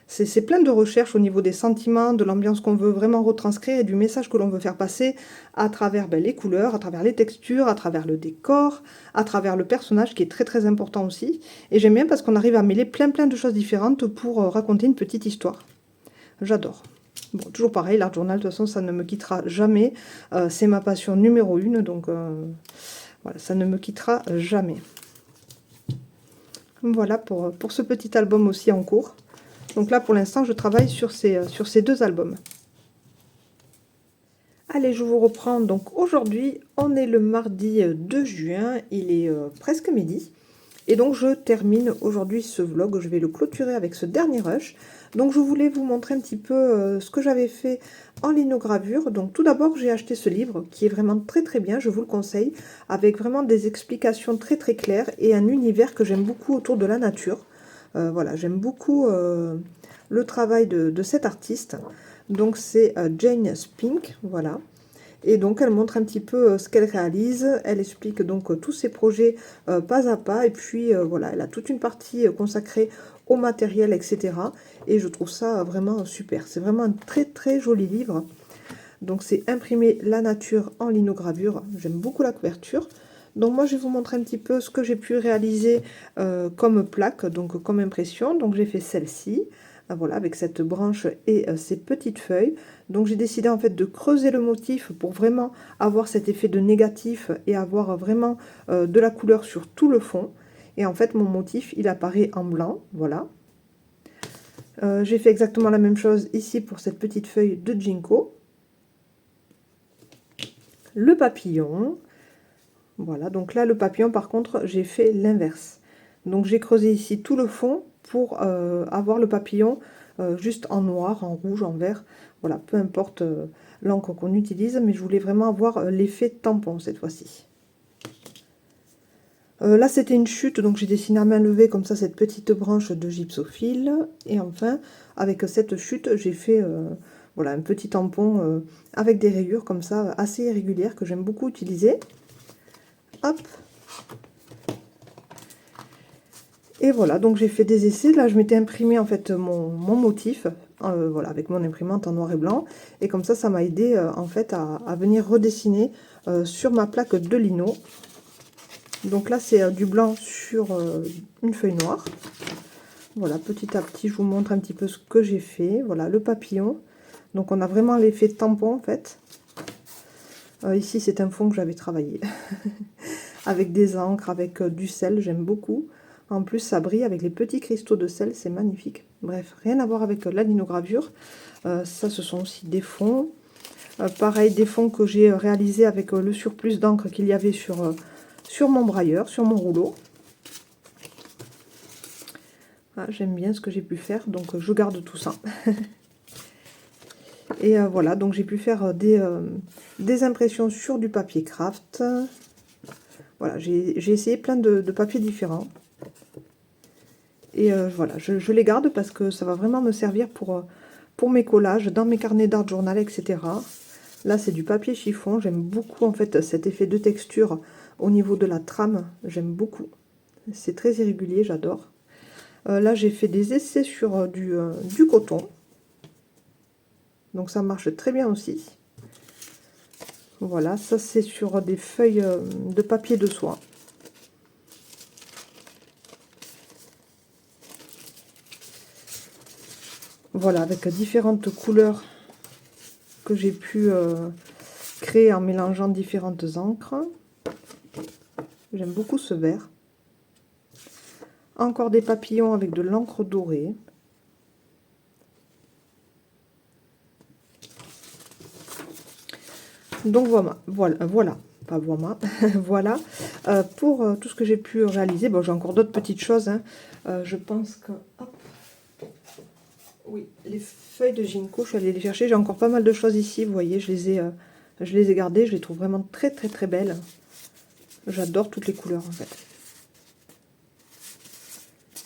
c'est plein de recherches au niveau des sentiments, de l'ambiance qu'on veut vraiment retranscrire et du message que l'on veut faire passer à travers les couleurs, à travers les textures, à travers le décor, à travers le personnage qui est très très important aussi. Et j'aime bien parce qu'on arrive à mêler plein de choses différentes pour raconter une petite histoire. J'adore. Bon, toujours pareil, l'art journal, de toute façon, ça ne me quittera jamais. C'est ma passion numéro 1, donc voilà, ça ne me quittera jamais. Voilà pour ce petit album aussi en cours. Donc là, pour l'instant, je travaille sur ces 2 albums. Allez, je vous reprends. Donc aujourd'hui, on est le mardi 2 juin, il est presque midi. Et donc je termine aujourd'hui ce vlog, je vais le clôturer avec ce dernier rush. Donc je voulais vous montrer un petit peu ce que j'avais fait en linogravure. Donc tout d'abord j'ai acheté ce livre qui est vraiment très très bien, je vous le conseille, avec vraiment des explications très très claires et un univers que j'aime beaucoup autour de la nature. Voilà, j'aime beaucoup le travail de cette artiste. Donc c'est Jane Spink, voilà. Et donc elle montre un petit peu ce qu'elle réalise, elle explique donc tous ses projets pas à pas, et puis voilà, elle a toute une partie consacrée au matériel, etc. Et je trouve ça vraiment super, c'est vraiment un très très joli livre. Donc c'est Imprimer la nature en linogravure, j'aime beaucoup la couverture. Donc moi je vais vous montrer un petit peu ce que j'ai pu réaliser comme plaque, donc comme impression. Donc j'ai fait celle-ci, voilà, avec cette branche et ces petites feuilles. Donc j'ai décidé en fait de creuser le motif pour vraiment avoir cet effet de négatif et avoir vraiment de la couleur sur tout le fond. Et en fait mon motif il apparaît en blanc, voilà. J'ai fait exactement la même chose ici pour cette petite feuille de ginkgo. Le papillon, voilà, donc là le papillon par contre j'ai fait l'inverse. Donc j'ai creusé ici tout le fond pour avoir le papillon juste en noir, en rouge, en vert. Voilà, peu importe l'encre qu'on utilise, mais je voulais vraiment avoir l'effet tampon cette fois-ci. Là c'était une chute, donc j'ai dessiné à main levée comme ça cette petite branche de gypsophile. Et enfin, avec cette chute, j'ai fait voilà, un petit tampon avec des rayures comme ça, assez irrégulières, que j'aime beaucoup utiliser. Hop. Et voilà, donc j'ai fait des essais. Là, je m'étais imprimé en fait mon motif, voilà, avec mon imprimante en noir et blanc. Et comme ça m'a aidé en fait à venir redessiner sur ma plaque de lino. Donc là, c'est du blanc sur une feuille noire. Voilà, petit à petit, je vous montre un petit peu ce que j'ai fait. Voilà, le papillon. Donc on a vraiment l'effet tampon en fait. Ici, c'est un fond que j'avais travaillé. Avec des encres, avec du sel, j'aime beaucoup. En plus, ça brille avec les petits cristaux de sel, c'est magnifique. Bref, rien à voir avec la linogravure. Ça, ce sont aussi des fonds. Pareil, des fonds que j'ai réalisés avec le surplus d'encre qu'il y avait sur mon brailleur, sur mon rouleau. Ah, j'aime bien ce que j'ai pu faire, donc je garde tout ça. Et voilà, donc j'ai pu faire des impressions sur du papier craft. Voilà, j'ai essayé plein de papiers différents. Et voilà, je les garde parce que ça va vraiment me servir pour mes collages, dans mes carnets d'art journal, etc. Là, c'est du papier chiffon. J'aime beaucoup, en fait, cet effet de texture au niveau de la trame. J'aime beaucoup. C'est très irrégulier, j'adore. Là, j'ai fait des essais sur du coton. Donc, ça marche très bien aussi. Voilà, ça, c'est sur des feuilles de papier de soie. Voilà, avec différentes couleurs que j'ai pu créer en mélangeant différentes encres. J'aime beaucoup ce vert. Encore des papillons avec de l'encre dorée. Donc voilà, pas voilà, voilà pour tout ce que j'ai pu réaliser. Bon, j'ai encore d'autres petites choses, hein. Je pense que... Hop. Oui, les feuilles de ginkgo, je suis allée les chercher. J'ai encore pas mal de choses ici, vous voyez, je les ai gardées. Je les trouve vraiment très très très belles. J'adore toutes les couleurs en fait.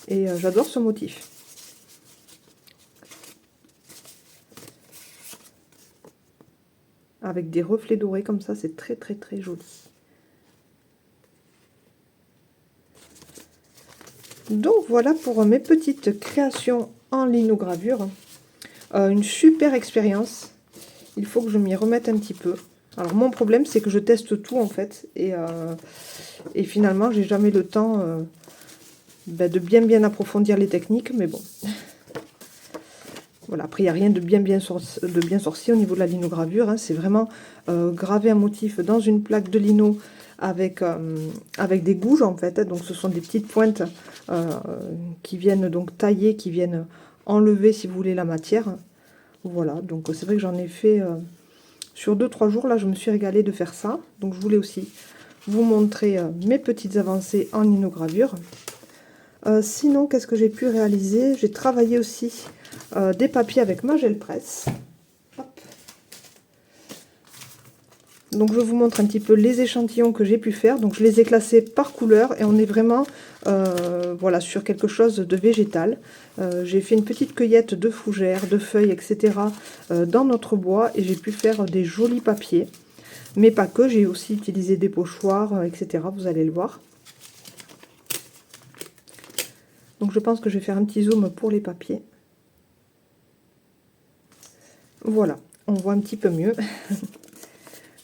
Et j'adore ce motif. avec des reflets dorés comme ça, c'est très très très joli. Donc voilà pour mes petites créations en linogravure. Une super expérience. Il faut que je m'y remette un petit peu. Alors mon problème c'est que je teste tout en fait. Et finalement j'ai jamais le temps de bien approfondir les techniques. Mais bon. Voilà, après il n'y a rien de bien sorcier au niveau de la linogravure. Hein. C'est vraiment graver un motif dans une plaque de lino avec des gouges en fait. Donc ce sont des petites pointes qui viennent donc tailler, qui viennent enlever si vous voulez la matière. Voilà, donc c'est vrai que j'en ai fait sur 2-3 jours. Là je me suis régalée de faire ça. Donc je voulais aussi vous montrer mes petites avancées en linogravure. Sinon, qu'est-ce que j'ai pu réaliser? J'ai travaillé aussi des papiers avec ma gel presse. Hop. Donc je vous montre un petit peu les échantillons que j'ai pu faire. Donc je les ai classés par couleur et on est vraiment voilà, sur quelque chose de végétal. J'ai fait une petite cueillette de fougères, de feuilles, etc. Dans notre bois et j'ai pu faire des jolis papiers. Mais pas que, j'ai aussi utilisé des pochoirs, etc. Vous allez le voir. Donc je pense que je vais faire un petit zoom pour les papiers. Voilà, on voit un petit peu mieux.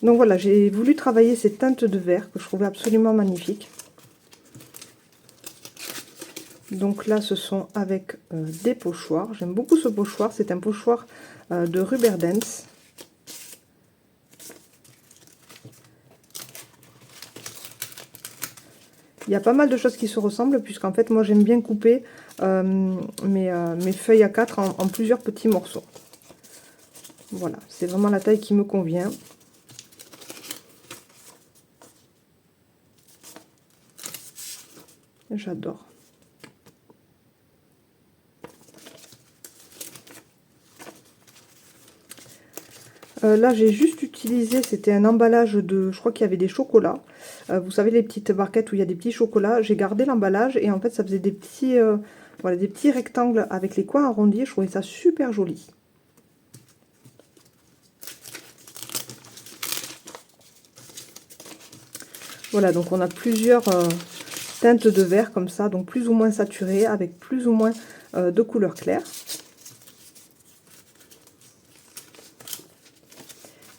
Donc voilà, j'ai voulu travailler ces teintes de vert que je trouvais absolument magnifiques. Donc là, ce sont avec des pochoirs. J'aime beaucoup ce pochoir, c'est un pochoir de Ruberdance. Il y a pas mal de choses qui se ressemblent, puisqu'en fait, moi j'aime bien couper mes feuilles A4 en plusieurs petits morceaux. Voilà, c'est vraiment la taille qui me convient. J'adore. Là, j'ai juste utilisé, c'était un emballage de, je crois qu'il y avait des chocolats. Vous savez, les petites barquettes où il y a des petits chocolats. J'ai gardé l'emballage et en fait, ça faisait des petits, voilà, des petits rectangles avec les coins arrondis. Je trouvais ça super joli. Voilà, donc on a plusieurs teintes de vert comme ça, donc plus ou moins saturées, avec plus ou moins de couleurs claires.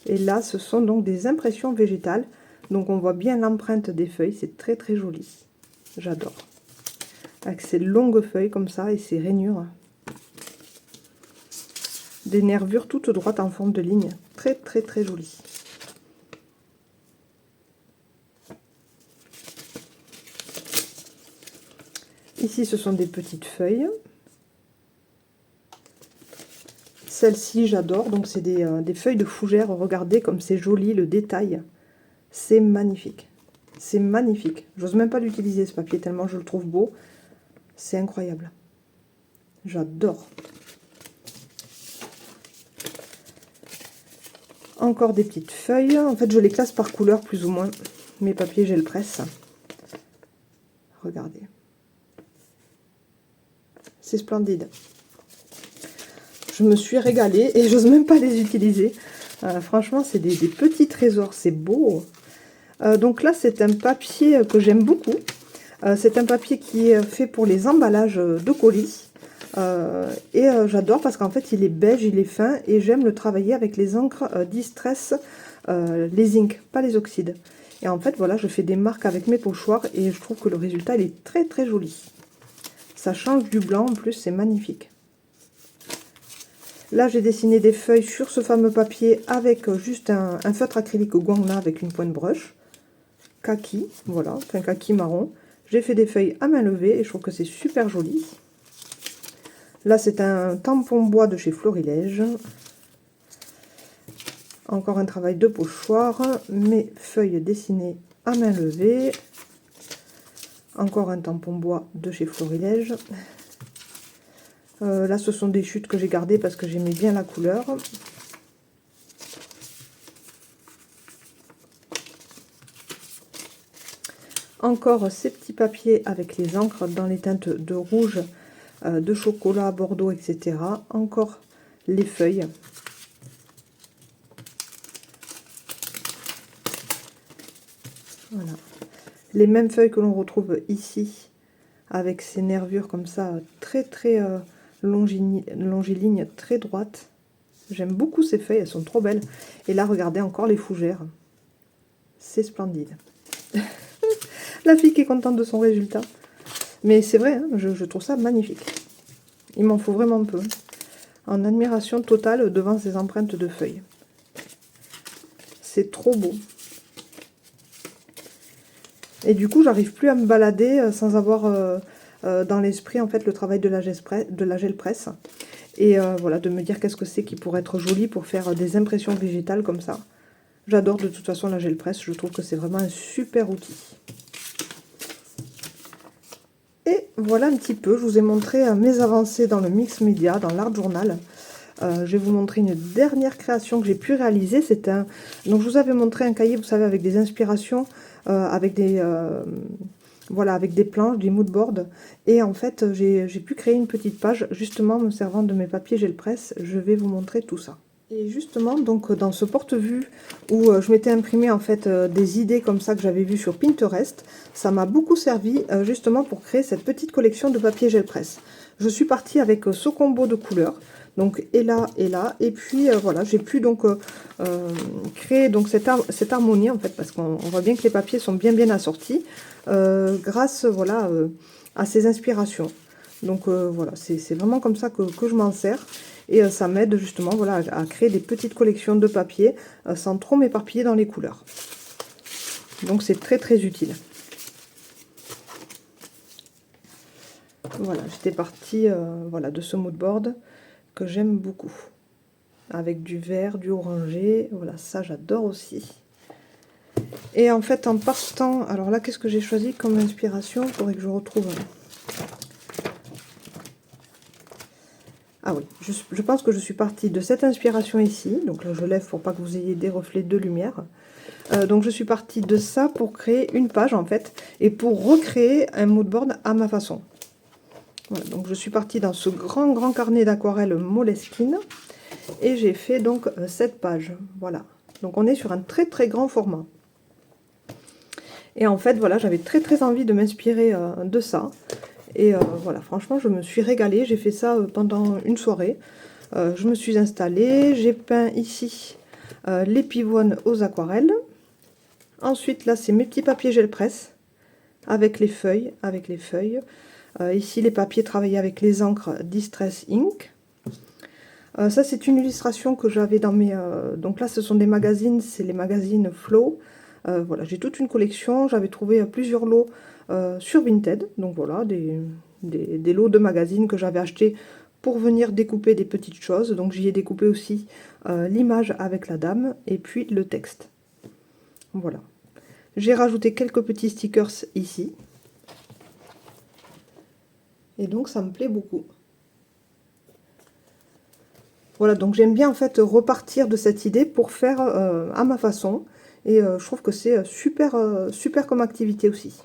Et là, ce sont donc des impressions végétales. Donc on voit bien l'empreinte des feuilles, c'est très très joli. J'adore. Avec ces longues feuilles comme ça et ces rainures. Des nervures toutes droites en forme de ligne. Très très très joli. Ici, ce sont des petites feuilles. Celle-ci, j'adore. Donc, c'est des feuilles de fougère. Regardez comme c'est joli, le détail. C'est magnifique. C'est magnifique. J'ose même pas l'utiliser, ce papier, tellement je le trouve beau. C'est incroyable. J'adore. Encore des petites feuilles. En fait, je les classe par couleur, plus ou moins. Mes papiers gel presse. Regardez. C'est splendide. Je me suis régalée et j'ose même pas les utiliser. Franchement, c'est des petits trésors. C'est beau. Donc là, c'est un papier que j'aime beaucoup. C'est un papier qui est fait pour les emballages de colis. J'adore parce qu'en fait, il est beige, il est fin. Et j'aime le travailler avec les encres Distress, les inks, pas les oxydes. Et en fait, voilà, je fais des marques avec mes pochoirs. Et je trouve que le résultat, il est très très joli. Ça change du blanc, en plus, c'est magnifique. Là, j'ai dessiné des feuilles sur ce fameux papier avec juste un feutre acrylique Guangna avec une pointe brush. Kaki, voilà, un kaki marron. J'ai fait des feuilles à main levée et je trouve que c'est super joli. Là, c'est un tampon bois de chez Florilège. Encore un travail de pochoir. Mes feuilles dessinées à main levée. Encore un tampon bois de chez Florilège. Là, ce sont des chutes que j'ai gardées parce que j'aimais bien la couleur. Encore ces petits papiers avec les encres dans les teintes de rouge, de chocolat, bordeaux, etc. Encore les feuilles. Voilà. Les mêmes feuilles que l'on retrouve ici, avec ces nervures comme ça, très longilignes, très droites. J'aime beaucoup ces feuilles, elles sont trop belles. Et là, regardez encore les fougères. C'est splendide. La fille qui est contente de son résultat. Mais c'est vrai, hein, je trouve ça magnifique. Il m'en faut vraiment peu. En admiration totale devant ces empreintes de feuilles. C'est trop beau. Et du coup, j'arrive plus à me balader sans avoir dans l'esprit en fait le travail de la gel presse. Et voilà, de me dire qu'est-ce que c'est qui pourrait être joli pour faire des impressions végétales comme ça. J'adore de toute façon la gel presse, je trouve que c'est vraiment un super outil. Et voilà un petit peu, je vous ai montré mes avancées dans le mix média, dans l'art journal. Je vais vous montrer une dernière création que j'ai pu réaliser. C'est un... Donc je vous avais montré un cahier, vous savez, avec des inspirations, avec des... voilà, avec des planches, des moodboards. Et en fait, j'ai pu créer une petite page, justement, me servant de mes papiers gel presse. Je vais vous montrer tout ça. Et justement, donc dans ce porte-vue où je m'étais imprimé en fait des idées comme ça que j'avais vues sur Pinterest, ça m'a beaucoup servi justement pour créer cette petite collection de papier gel presse. Je suis partie avec ce combo de couleurs, donc et là, et puis voilà, j'ai pu donc créer donc cette harmonie en fait, parce qu'on voit bien que les papiers sont bien assortis grâce voilà à ces inspirations. Donc voilà, c'est vraiment comme ça que je m'en sers. Et ça m'aide justement voilà, à créer des petites collections de papier sans trop m'éparpiller dans les couleurs. Donc c'est très utile. Voilà, j'étais partie voilà, de ce moodboard que j'aime beaucoup. Avec du vert, du orangé, voilà, ça j'adore aussi. Et en fait en partant, alors là qu'est-ce que j'ai choisi comme inspiration? Il faudrait que je retrouve... Ah oui, je pense que je suis partie de cette inspiration ici. Donc là, je lève pour pas que vous ayez des reflets de lumière. Donc je suis partie de ça pour créer une page en fait. Et pour recréer un moodboard à ma façon. Voilà, donc je suis partie dans ce grand carnet d'aquarelle Moleskine. Et j'ai fait donc cette page. Voilà. Donc on est sur un très grand format. Et en fait, voilà, j'avais très envie de m'inspirer de ça. Et voilà, franchement, je me suis régalée. J'ai fait ça pendant une soirée. Je me suis installée. J'ai peint ici les pivoines aux aquarelles. Ensuite, là, c'est mes petits papiers gel presse avec les feuilles. Ici, les papiers travaillés avec les encres Distress Ink. Ça, c'est une illustration que j'avais dans mes... donc là, ce sont des magazines. C'est les magazines Flow. Voilà, j'ai toute une collection. J'avais trouvé plusieurs lots sur Vinted, donc voilà, des lots de magazines que j'avais achetés pour venir découper des petites choses. Donc j'y ai découpé aussi l'image avec la dame et puis le texte. Voilà. J'ai rajouté quelques petits stickers ici. Et donc ça me plaît beaucoup. Voilà, donc j'aime bien en fait repartir de cette idée pour faire à ma façon. Et je trouve que c'est super comme activité aussi.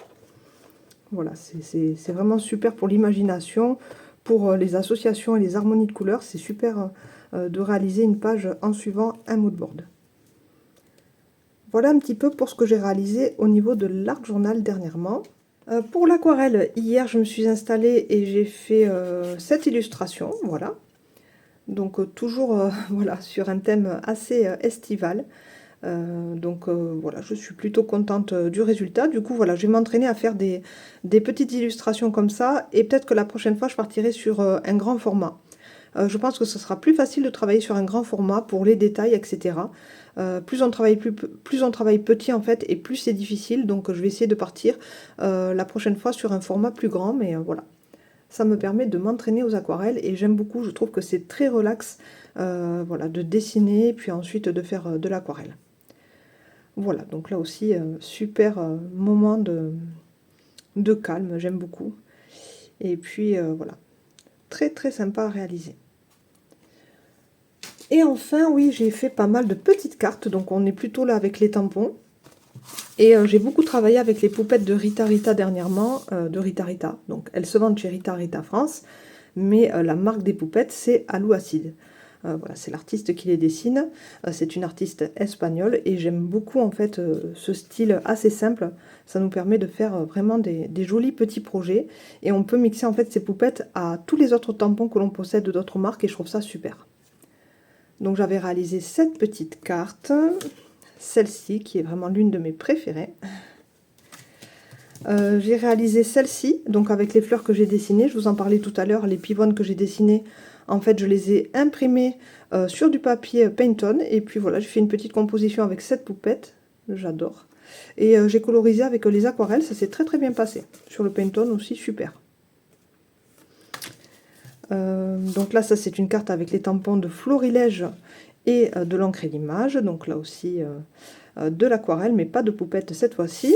Voilà, c'est vraiment super pour l'imagination, pour les associations et les harmonies de couleurs. C'est super de réaliser une page en suivant un moodboard. Voilà un petit peu pour ce que j'ai réalisé au niveau de l'art journal dernièrement. Pour l'aquarelle, hier je me suis installée et j'ai fait cette illustration, voilà. Donc toujours voilà, sur un thème assez estival. Voilà, je suis plutôt contente du résultat. Du coup, voilà, je vais m'entraîner à faire des petites illustrations comme ça. Et peut-être que la prochaine fois, je partirai sur un grand format. Je pense que ce sera plus facile de travailler sur un grand format pour les détails, etc. Plus on travaille petit, en fait, et plus c'est difficile. Donc, je vais essayer de partir la prochaine fois sur un format plus grand. Mais voilà, ça me permet de m'entraîner aux aquarelles. Et j'aime beaucoup, je trouve que c'est très relax voilà, de dessiner, puis ensuite de faire de l'aquarelle. Voilà, donc là aussi, super moment de calme, j'aime beaucoup. Et puis, voilà, très sympa à réaliser. Et enfin, oui, j'ai fait pas mal de petites cartes, donc on est plutôt là avec les tampons. Et j'ai beaucoup travaillé avec les poupettes de Rita Rita dernièrement, de Rita Rita. Donc elles se vendent chez Rita Rita France, mais la marque des poupettes, c'est Alou Acide. Voilà, c'est l'artiste qui les dessine. C'est une artiste espagnole et j'aime beaucoup en fait ce style assez simple. Ça nous permet de faire vraiment des jolis petits projets et on peut mixer en fait ces poupettes à tous les autres tampons que l'on possède d'autres marques et je trouve ça super. Donc j'avais réalisé cette petite carte, celle-ci qui est vraiment l'une de mes préférées. J'ai réalisé celle-ci, donc avec les fleurs que j'ai dessinées, je vous en parlais tout à l'heure, les pivoines que j'ai dessinées, en fait je les ai imprimées sur du papier Paint-On, et puis voilà, j'ai fait une petite composition avec cette poupette, j'adore, et j'ai colorisé avec les aquarelles, ça s'est très très bien passé, sur le Paint-On aussi, super. Donc là, ça c'est une carte avec les tampons de Florilège et de l'encre et l'image, donc là aussi de l'aquarelle, mais pas de poupette cette fois-ci.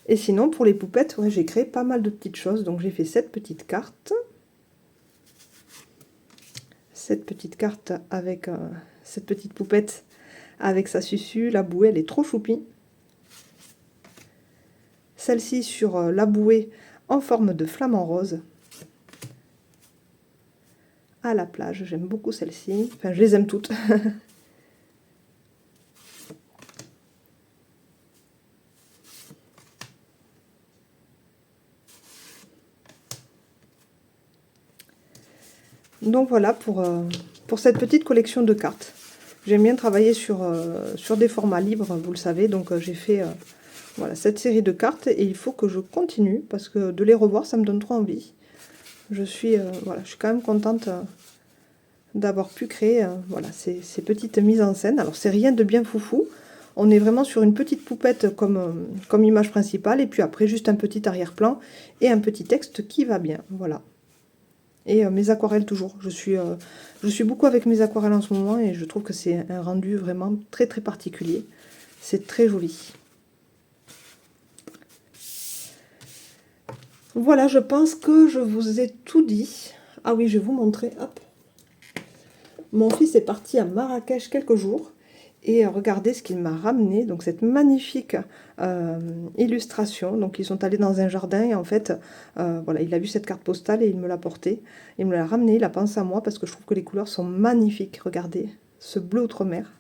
Et sinon, pour les poupettes, ouais, j'ai créé pas mal de petites choses. Donc, j'ai fait cette petite carte. Cette petite carte avec cette petite poupette avec sa susu. La bouée, elle est trop choupie. Celle-ci sur la bouée en forme de flamant rose. À la plage, j'aime beaucoup celle-ci. Enfin, je les aime toutes. Donc voilà pour cette petite collection de cartes. J'aime bien travailler sur des formats libres, vous le savez, donc j'ai fait voilà, cette série de cartes et il faut que je continue parce que de les revoir, ça me donne trop envie. Voilà, je suis quand même contente d'avoir pu créer voilà, ces petites mises en scène. Alors c'est rien de bien foufou, on est vraiment sur une petite poupette comme image principale et puis après juste un petit arrière-plan et un petit texte qui va bien, voilà. Et mes aquarelles toujours. Je suis beaucoup avec mes aquarelles en ce moment et je trouve que c'est un rendu vraiment très très particulier. C'est très joli. Voilà, je pense que je vous ai tout dit. Ah oui, je vais vous montrer. Hop. Mon fils est parti à Marrakech quelques jours. Et regardez ce qu'il m'a ramené, donc cette magnifique illustration. Donc ils sont allés dans un jardin et en fait, voilà, il a vu cette carte postale et il me l'a portée. Il me l'a ramené, il a pensé à moi parce que je trouve que les couleurs sont magnifiques. Regardez, ce bleu outre-mer.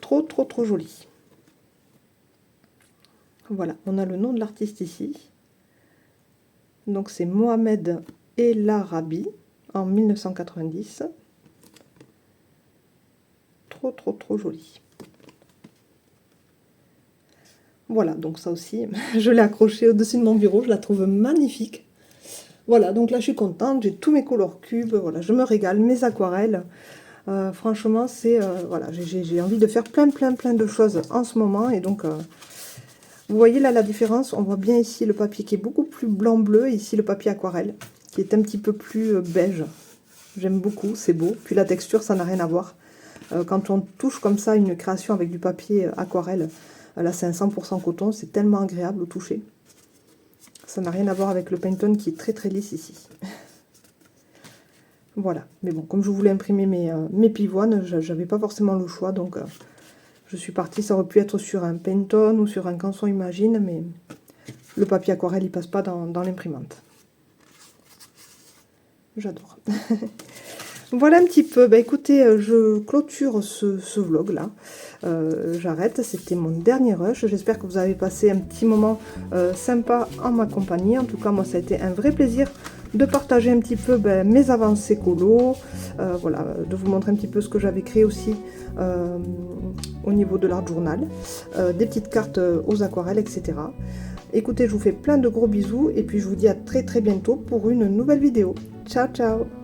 Trop, trop, trop joli. Voilà, on a le nom de l'artiste ici. Donc c'est Mohamed El Arabi en 1990. Trop, trop, trop joli. Voilà, donc ça aussi, je l'ai accroché au-dessus de mon bureau, je la trouve magnifique. Voilà, donc là je suis contente, j'ai tous mes color cubes, voilà, je me régale, mes aquarelles. Franchement, c'est voilà, j'ai envie de faire plein de choses en ce moment. Et donc, vous voyez là la différence, on voit bien ici le papier qui est beaucoup plus blanc-bleu, et ici le papier aquarelle, qui est un petit peu plus beige. J'aime beaucoup, c'est beau. Puis la texture, ça n'a rien à voir. Quand on touche comme ça une création avec du papier aquarelle, là c'est un 100% coton, c'est tellement agréable au toucher. Ça n'a rien à voir avec le Paint-On qui est très très lisse ici. Voilà, mais bon, comme je voulais imprimer mes pivoines, j'avais pas forcément le choix, donc je suis partie. Ça aurait pu être sur un Paint-On ou sur un Canson Imagine, mais le papier aquarelle il passe pas dans l'imprimante. J'adore. Voilà un petit peu. Bah écoutez, je clôture ce vlog là. J'arrête. C'était mon dernier rush. J'espère que vous avez passé un petit moment sympa en ma compagnie. En tout cas, moi, ça a été un vrai plaisir de partager un petit peu mes avancées colo. Voilà, de vous montrer un petit peu ce que j'avais créé aussi au niveau de l'art journal. Des petites cartes aux aquarelles, etc. Écoutez, je vous fais plein de gros bisous et puis je vous dis à très très bientôt pour une nouvelle vidéo. Ciao, ciao!